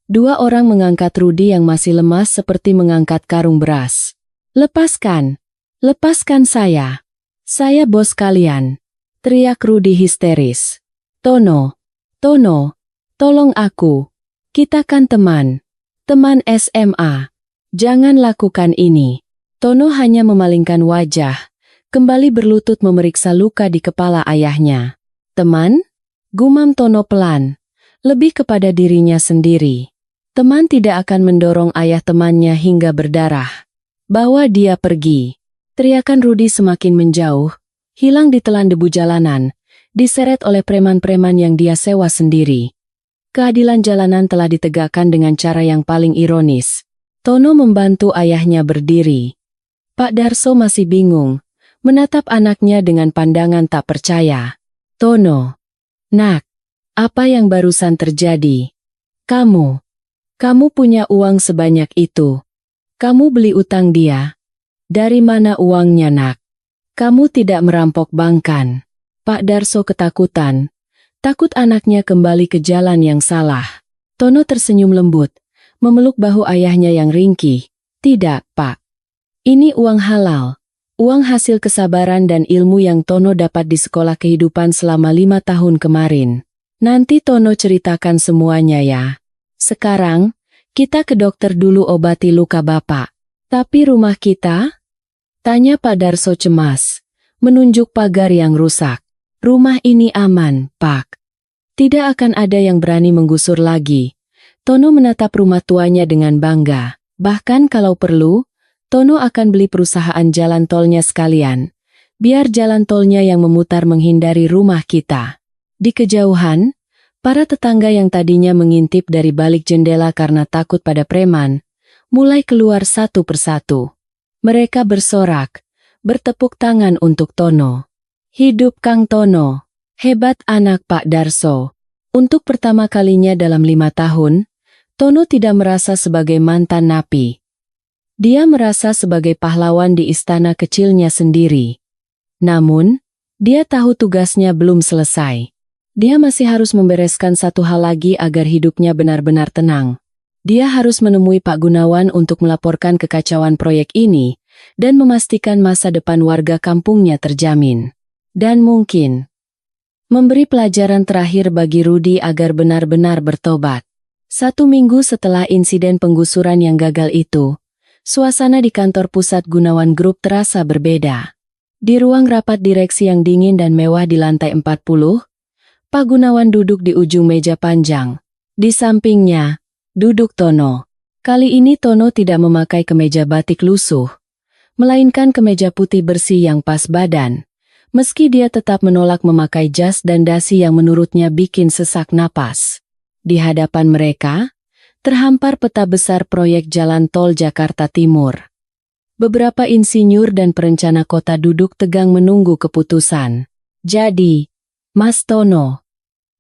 2 orang mengangkat Rudy yang masih lemas seperti mengangkat karung beras. Lepaskan! Lepaskan saya! Saya bos kalian! Teriak Rudy histeris. Tono! Tolong aku! Kita kan teman! Teman SMA! Jangan lakukan ini! Tono hanya memalingkan wajah, kembali berlutut memeriksa luka di kepala ayahnya. Teman? Gumam Tono pelan, lebih kepada dirinya sendiri. Teman tidak akan mendorong ayah temannya hingga berdarah. Bawa dia pergi. Teriakan Rudy semakin menjauh, hilang ditelan debu jalanan, diseret oleh preman-preman yang dia sewa sendiri. Keadilan jalanan telah ditegakkan dengan cara yang paling ironis. Tono membantu ayahnya berdiri. Pak Darso masih bingung, menatap anaknya dengan pandangan tak percaya. Tono, nak, apa yang barusan terjadi? Kamu punya uang sebanyak itu. Kamu beli utang dia. Dari mana uangnya, nak? Kamu tidak merampok bank kan? Pak Darso ketakutan. Takut anaknya kembali ke jalan yang salah. Tono tersenyum lembut, memeluk bahu ayahnya yang ringkih. Tidak, Pak. Ini uang halal. Uang hasil kesabaran dan ilmu yang Tono dapat di sekolah kehidupan selama 5 tahun kemarin. Nanti Tono ceritakan semuanya ya. Sekarang, kita ke dokter dulu obati luka Bapak. Tapi rumah kita? Tanya Pak Darso cemas, menunjuk pagar yang rusak. Rumah ini aman, Pak. Tidak akan ada yang berani menggusur lagi. Tono menatap rumah tuanya dengan bangga. Bahkan kalau perlu, Tono akan beli perusahaan jalan tolnya sekalian. Biar jalan tolnya yang memutar menghindari rumah kita. Di kejauhan, para tetangga yang tadinya mengintip dari balik jendela karena takut pada preman, mulai keluar satu persatu. Mereka bersorak, bertepuk tangan untuk Tono. Hidup Kang Tono, hebat anak Pak Darso. Untuk pertama kalinya dalam 5 tahun, Tono tidak merasa sebagai mantan napi. Dia merasa sebagai pahlawan di istana kecilnya sendiri. Namun, dia tahu tugasnya belum selesai. Dia masih harus membereskan satu hal lagi agar hidupnya benar-benar tenang. Dia harus menemui Pak Gunawan untuk melaporkan kekacauan proyek ini dan memastikan masa depan warga kampungnya terjamin. Dan mungkin memberi pelajaran terakhir bagi Rudy agar benar-benar bertobat. 1 minggu setelah insiden penggusuran yang gagal itu, suasana di kantor pusat Gunawan Group terasa berbeda. Di ruang rapat direksi yang dingin dan mewah di lantai 40, Pak Gunawan duduk di ujung meja panjang. Di sampingnya, duduk Tono. Kali ini Tono tidak memakai kemeja batik lusuh, melainkan kemeja putih bersih yang pas badan. Meski dia tetap menolak memakai jas dan dasi yang menurutnya bikin sesak napas. Di hadapan mereka, terhampar peta besar proyek jalan tol Jakarta Timur. Beberapa insinyur dan perencana kota duduk tegang menunggu keputusan. Jadi, Mas Tono.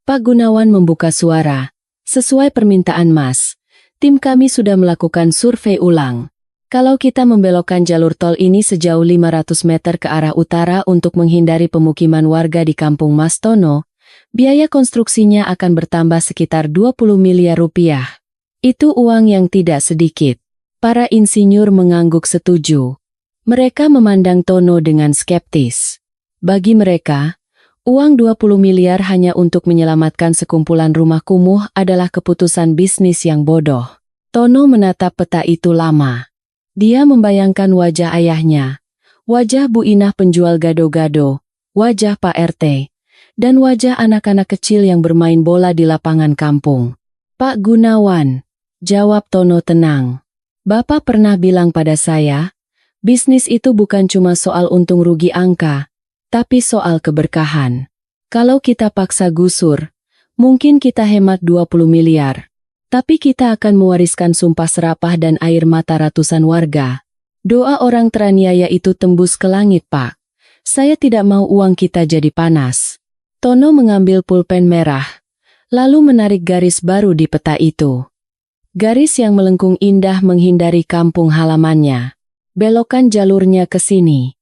Pak Gunawan membuka suara. Sesuai permintaan Mas, tim kami sudah melakukan survei ulang. Kalau kita membelokkan jalur tol ini sejauh 500 meter ke arah utara untuk menghindari pemukiman warga di kampung Mas Tono, biaya konstruksinya akan bertambah sekitar 20 miliar rupiah. Itu uang yang tidak sedikit. Para insinyur mengangguk setuju. Mereka memandang Tono dengan skeptis. Bagi mereka, uang 20 miliar hanya untuk menyelamatkan sekumpulan rumah kumuh adalah keputusan bisnis yang bodoh. Tono menatap peta itu lama. Dia membayangkan wajah ayahnya, wajah Bu Inah penjual gado-gado, wajah Pak RT, dan wajah anak-anak kecil yang bermain bola di lapangan kampung. Pak Gunawan, jawab Tono tenang. Bapak pernah bilang pada saya, bisnis itu bukan cuma soal untung rugi angka, tapi soal keberkahan. Kalau kita paksa gusur, mungkin kita hemat 20 miliar. Tapi kita akan mewariskan sumpah serapah dan air mata ratusan warga. Doa orang teraniaya itu tembus ke langit, Pak. Saya tidak mau uang kita jadi panas. Tono mengambil pulpen merah, lalu menarik garis baru di peta itu. Garis yang melengkung indah menghindari kampung halamannya. Belokkan jalurnya ke sini.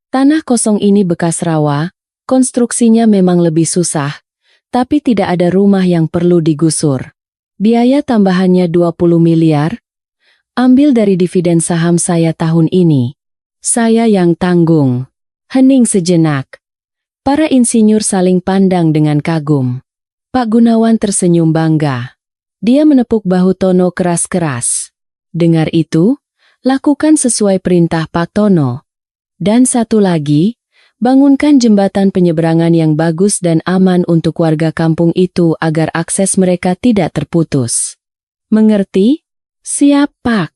Tanah kosong ini bekas rawa, konstruksinya memang lebih susah, tapi tidak ada rumah yang perlu digusur. Biaya tambahannya 20 miliar. Ambil dari dividen saham saya tahun ini. Saya yang tanggung. Hening sejenak. Para insinyur saling pandang dengan kagum. Pak Gunawan tersenyum bangga. Dia menepuk bahu Tono keras-keras. Dengar itu, lakukan sesuai perintah Pak Tono. Dan satu lagi, bangunkan jembatan penyeberangan yang bagus dan aman untuk warga kampung itu agar akses mereka tidak terputus. Mengerti? Siap, Pak.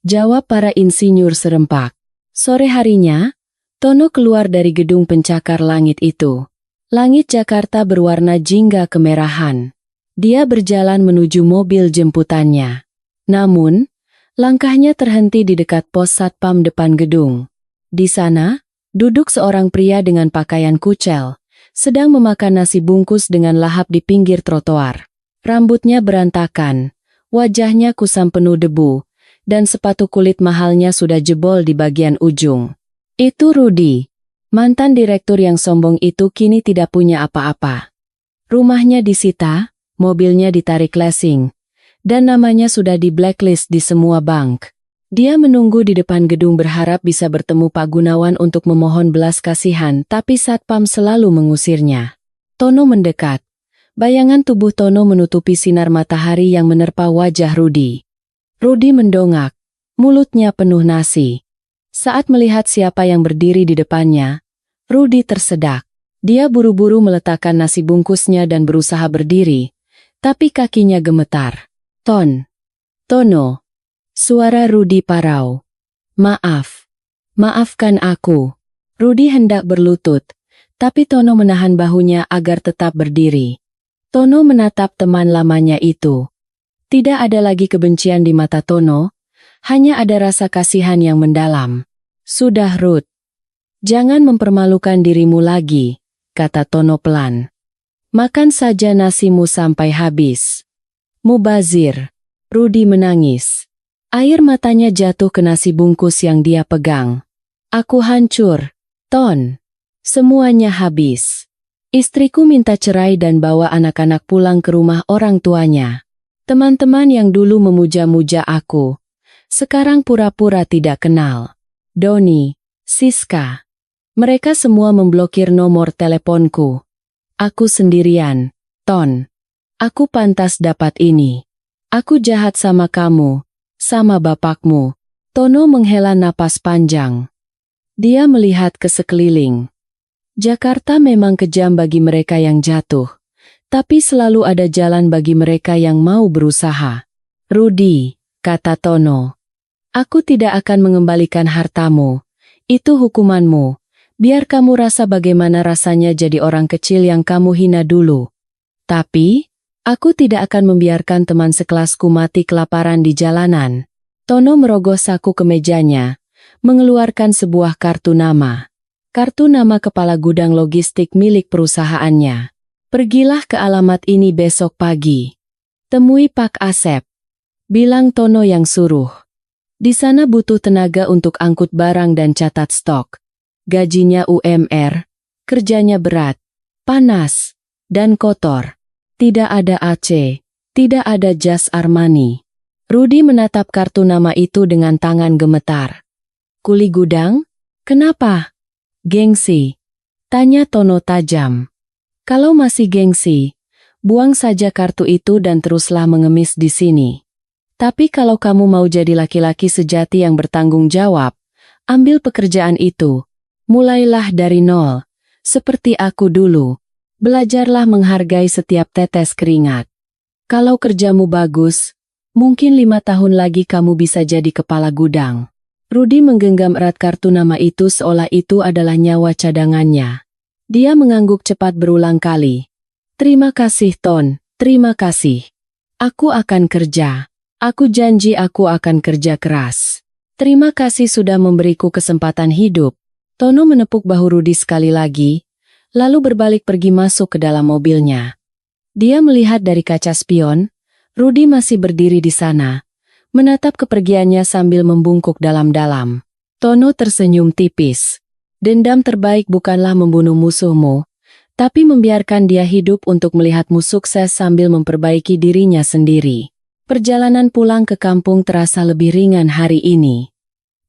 Jawab para insinyur serempak. Sore harinya, Tono keluar dari gedung pencakar langit itu. Langit Jakarta berwarna jingga kemerahan. Dia berjalan menuju mobil jemputannya. Namun, langkahnya terhenti di dekat pos satpam depan gedung. Di sana, duduk seorang pria dengan pakaian kucel, sedang memakan nasi bungkus dengan lahap di pinggir trotoar. Rambutnya berantakan, wajahnya kusam penuh debu, dan sepatu kulit mahalnya sudah jebol di bagian ujung. Itu Rudi. Mantan direktur yang sombong itu kini tidak punya apa-apa. Rumahnya disita, mobilnya ditarik leasing, dan namanya sudah di blacklist di semua bank. Dia menunggu di depan gedung berharap bisa bertemu Pak Gunawan untuk memohon belas kasihan, tapi satpam selalu mengusirnya. Tono mendekat. Bayangan tubuh Tono menutupi sinar matahari yang menerpa wajah Rudi. Rudi mendongak, mulutnya penuh nasi. Saat melihat siapa yang berdiri di depannya, Rudi tersedak. Dia buru-buru meletakkan nasi bungkusnya dan berusaha berdiri, tapi kakinya gemetar. Tono. Suara Rudi parau. Maafkan aku. Rudi hendak berlutut, tapi Tono menahan bahunya agar tetap berdiri. Tono menatap teman lamanya itu. Tidak ada lagi kebencian di mata Tono, hanya ada rasa kasihan yang mendalam. Sudah Ruth. Jangan mempermalukan dirimu lagi, kata Tono pelan. Makan saja nasimu sampai habis. Mubazir. Rudi menangis. Air matanya jatuh ke nasi bungkus yang dia pegang. Aku hancur, Ton. Semuanya habis. Istriku minta cerai dan bawa anak-anak pulang ke rumah orang tuanya. Teman-teman yang dulu memuja-muja aku, sekarang pura-pura tidak kenal. Doni, Siska. Mereka semua memblokir nomor teleponku. Aku sendirian, Ton. Aku pantas dapat ini. Aku jahat sama kamu, sama bapakmu. Tono menghela napas panjang. Dia melihat ke sekeliling. Jakarta memang kejam bagi mereka yang jatuh, tapi selalu ada jalan bagi mereka yang mau berusaha. Rudi, kata Tono, aku tidak akan mengembalikan hartamu. Itu hukumanmu. Biar kamu rasa bagaimana rasanya jadi orang kecil yang kamu hina dulu. Tapi, aku tidak akan membiarkan teman sekelasku mati kelaparan di jalanan. Tono merogoh saku kemejanya, mengeluarkan sebuah kartu nama. Kartu nama kepala gudang logistik milik perusahaannya. Pergilah ke alamat ini besok pagi. Temui Pak Asep. Bilang Tono yang suruh. Di sana butuh tenaga untuk angkut barang dan catat stok. Gajinya UMR, kerjanya berat, panas, dan kotor. Tidak ada AC, tidak ada jas Armani. Rudi menatap kartu nama itu dengan tangan gemetar. Kuli gudang? Kenapa? Gengsi. Tanya Tono tajam. Kalau masih gengsi, buang saja kartu itu dan teruslah mengemis di sini. Tapi kalau kamu mau jadi laki-laki sejati yang bertanggung jawab, ambil pekerjaan itu. Mulailah dari nol. Seperti aku dulu. Belajarlah menghargai setiap tetes keringat. Kalau kerjamu bagus, mungkin 5 tahun lagi kamu bisa jadi kepala gudang. Rudi menggenggam erat kartu nama itu seolah itu adalah nyawa cadangannya. Dia mengangguk cepat berulang kali. Terima kasih Ton, terima kasih. Aku akan kerja. Aku janji aku akan kerja keras. Terima kasih sudah memberiku kesempatan hidup. Tono menepuk bahu Rudi sekali lagi, lalu berbalik pergi masuk ke dalam mobilnya. Dia melihat dari kaca spion, Rudi masih berdiri di sana, menatap kepergiannya sambil membungkuk dalam-dalam. Tono tersenyum tipis. Dendam terbaik bukanlah membunuh musuhmu, tapi membiarkan dia hidup untuk melihatmu sukses sambil memperbaiki dirinya sendiri. Perjalanan pulang ke kampung terasa lebih ringan hari ini.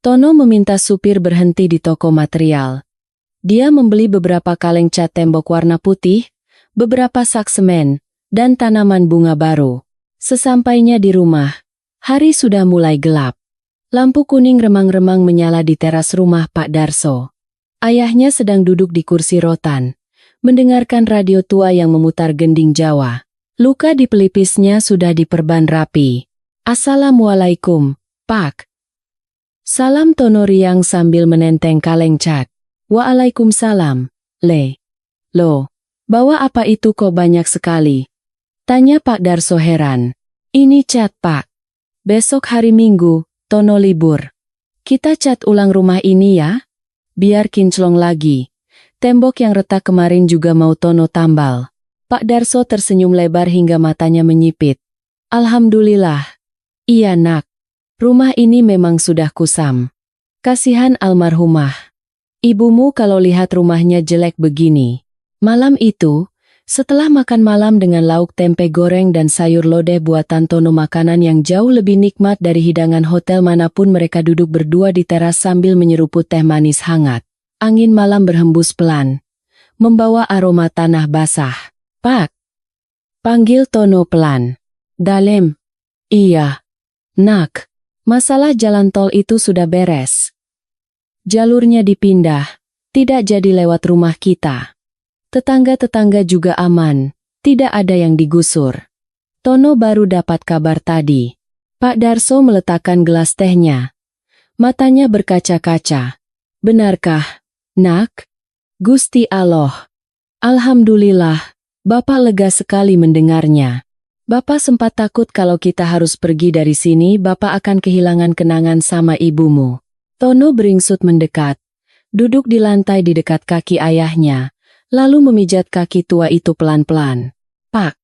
Tono meminta supir berhenti di toko material. Dia membeli beberapa kaleng cat tembok warna putih, beberapa sak semen, dan tanaman bunga baru. Sesampainya di rumah, hari sudah mulai gelap. Lampu kuning remang-remang menyala di teras rumah Pak Darso. Ayahnya sedang duduk di kursi rotan, mendengarkan radio tua yang memutar gending Jawa. Luka di pelipisnya sudah diperban rapi. Assalamualaikum, Pak. Salam Tono riang sambil menenteng kaleng cat. Waalaikumsalam, Le. Loh, bawa apa itu kok banyak sekali? Tanya Pak Darso heran. Ini cat, Pak. Besok hari Minggu, Tono libur. Kita cat ulang rumah ini ya? Biar kinclong lagi. Tembok yang retak kemarin juga mau Tono tambal. Pak Darso tersenyum lebar hingga matanya menyipit. Alhamdulillah. Iya nak. Rumah ini memang sudah kusam. Kasihan almarhumah. Ibumu kalau lihat rumahnya jelek begini. Malam itu, setelah makan malam dengan lauk tempe goreng dan sayur lodeh buatan Tono, makanan yang jauh lebih nikmat dari hidangan hotel manapun, mereka duduk berdua di teras sambil menyeruput teh manis hangat. Angin malam berhembus pelan, membawa aroma tanah basah. Pak, panggil Tono pelan. Dalem. Iya. Nak, masalah jalan tol itu sudah beres. Jalurnya dipindah, tidak jadi lewat rumah kita. Tetangga-tetangga juga aman, tidak ada yang digusur. Tono baru dapat kabar tadi. Pak Darso meletakkan gelas tehnya. Matanya berkaca-kaca. Benarkah, nak? Gusti Allah. Alhamdulillah. Bapak lega sekali mendengarnya. Bapak sempat takut kalau kita harus pergi dari sini, Bapak akan kehilangan kenangan sama ibumu. Tono beringsut mendekat, duduk di lantai di dekat kaki ayahnya, lalu memijat kaki tua itu pelan-pelan. Pak,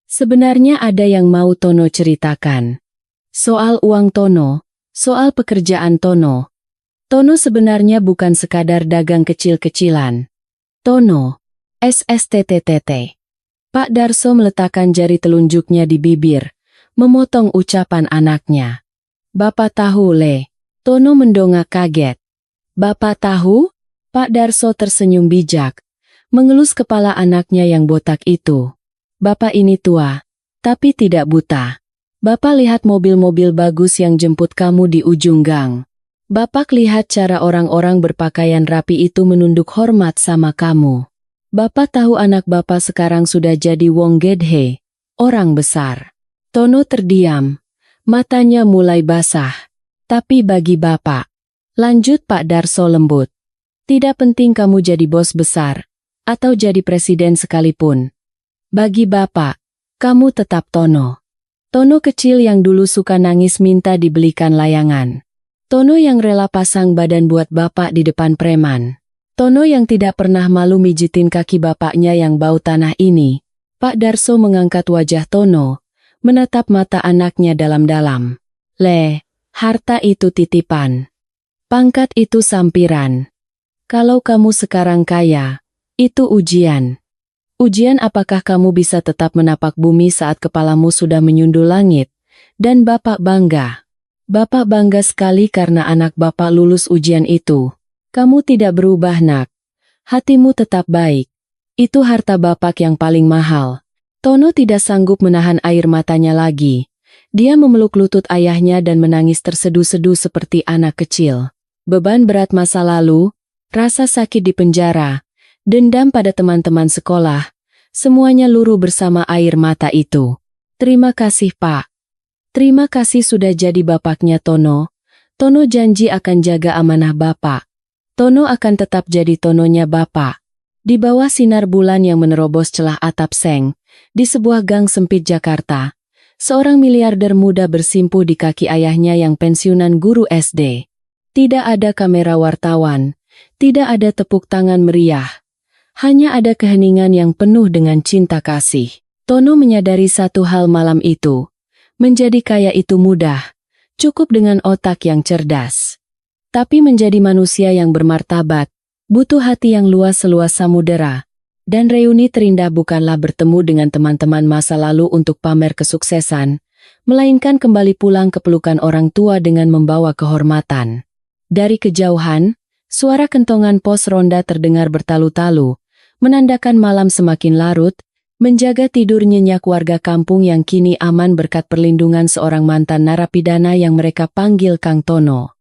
sebenarnya ada yang mau Tono ceritakan. Soal uang Tono, soal pekerjaan Tono. Tono sebenarnya bukan sekadar dagang kecil-kecilan. Tono, SSTTTT. Pak Darso meletakkan jari telunjuknya di bibir, memotong ucapan anaknya. Bapak tahu, Le. Tono mendongak kaget. Bapak tahu? Pak Darso tersenyum bijak, mengelus kepala anaknya yang botak itu. Bapak ini tua, tapi tidak buta. Bapak lihat mobil-mobil bagus yang jemput kamu di ujung gang. Bapak lihat cara orang-orang berpakaian rapi itu menunduk hormat sama kamu. Bapak tahu anak Bapak sekarang sudah jadi wong gedhe, orang besar. Tono terdiam, matanya mulai basah. Tapi bagi Bapak, lanjut Pak Darso lembut. Tidak penting kamu jadi bos besar, atau jadi presiden sekalipun. Bagi Bapak, kamu tetap Tono. Tono kecil yang dulu suka nangis minta dibelikan layangan. Tono yang rela pasang badan buat Bapak di depan preman. Tono yang tidak pernah malu mijitin kaki bapaknya yang bau tanah ini. Pak Darso mengangkat wajah Tono, menatap mata anaknya dalam-dalam. Harta itu titipan. Pangkat itu sampiran. Kalau kamu sekarang kaya, itu ujian. Ujian apakah kamu bisa tetap menapak bumi saat kepalamu sudah menyundul langit, dan Bapak bangga. Bapak bangga sekali karena anak Bapak lulus ujian itu. Kamu tidak berubah nak. Hatimu tetap baik. Itu harta Bapak yang paling mahal. Tono tidak sanggup menahan air matanya lagi. Dia memeluk lutut ayahnya dan menangis terseduh-seduh seperti anak kecil. Beban berat masa lalu, rasa sakit di penjara, dendam pada teman-teman sekolah, semuanya luruh bersama air mata itu. Terima kasih Pak. Terima kasih sudah jadi bapaknya Tono. Tono janji akan jaga amanah Bapak. Tono akan tetap jadi Tononya Bapak. Di bawah sinar bulan yang menerobos celah atap seng, di sebuah gang sempit Jakarta, seorang miliarder muda bersimpuh di kaki ayahnya yang pensiunan guru SD. Tidak ada kamera wartawan, tidak ada tepuk tangan meriah. Hanya ada keheningan yang penuh dengan cinta kasih. Tono menyadari satu hal malam itu. Menjadi kaya itu mudah, cukup dengan otak yang cerdas. Tapi menjadi manusia yang bermartabat, butuh hati yang luas seluas samudera. Dan reuni terindah bukanlah bertemu dengan teman-teman masa lalu untuk pamer kesuksesan, melainkan kembali pulang ke pelukan orang tua dengan membawa kehormatan. Dari kejauhan, suara kentongan pos ronda terdengar bertalu-talu, menandakan malam semakin larut, menjaga tidur nyenyak warga kampung yang kini aman berkat perlindungan seorang mantan narapidana yang mereka panggil Kang Tono.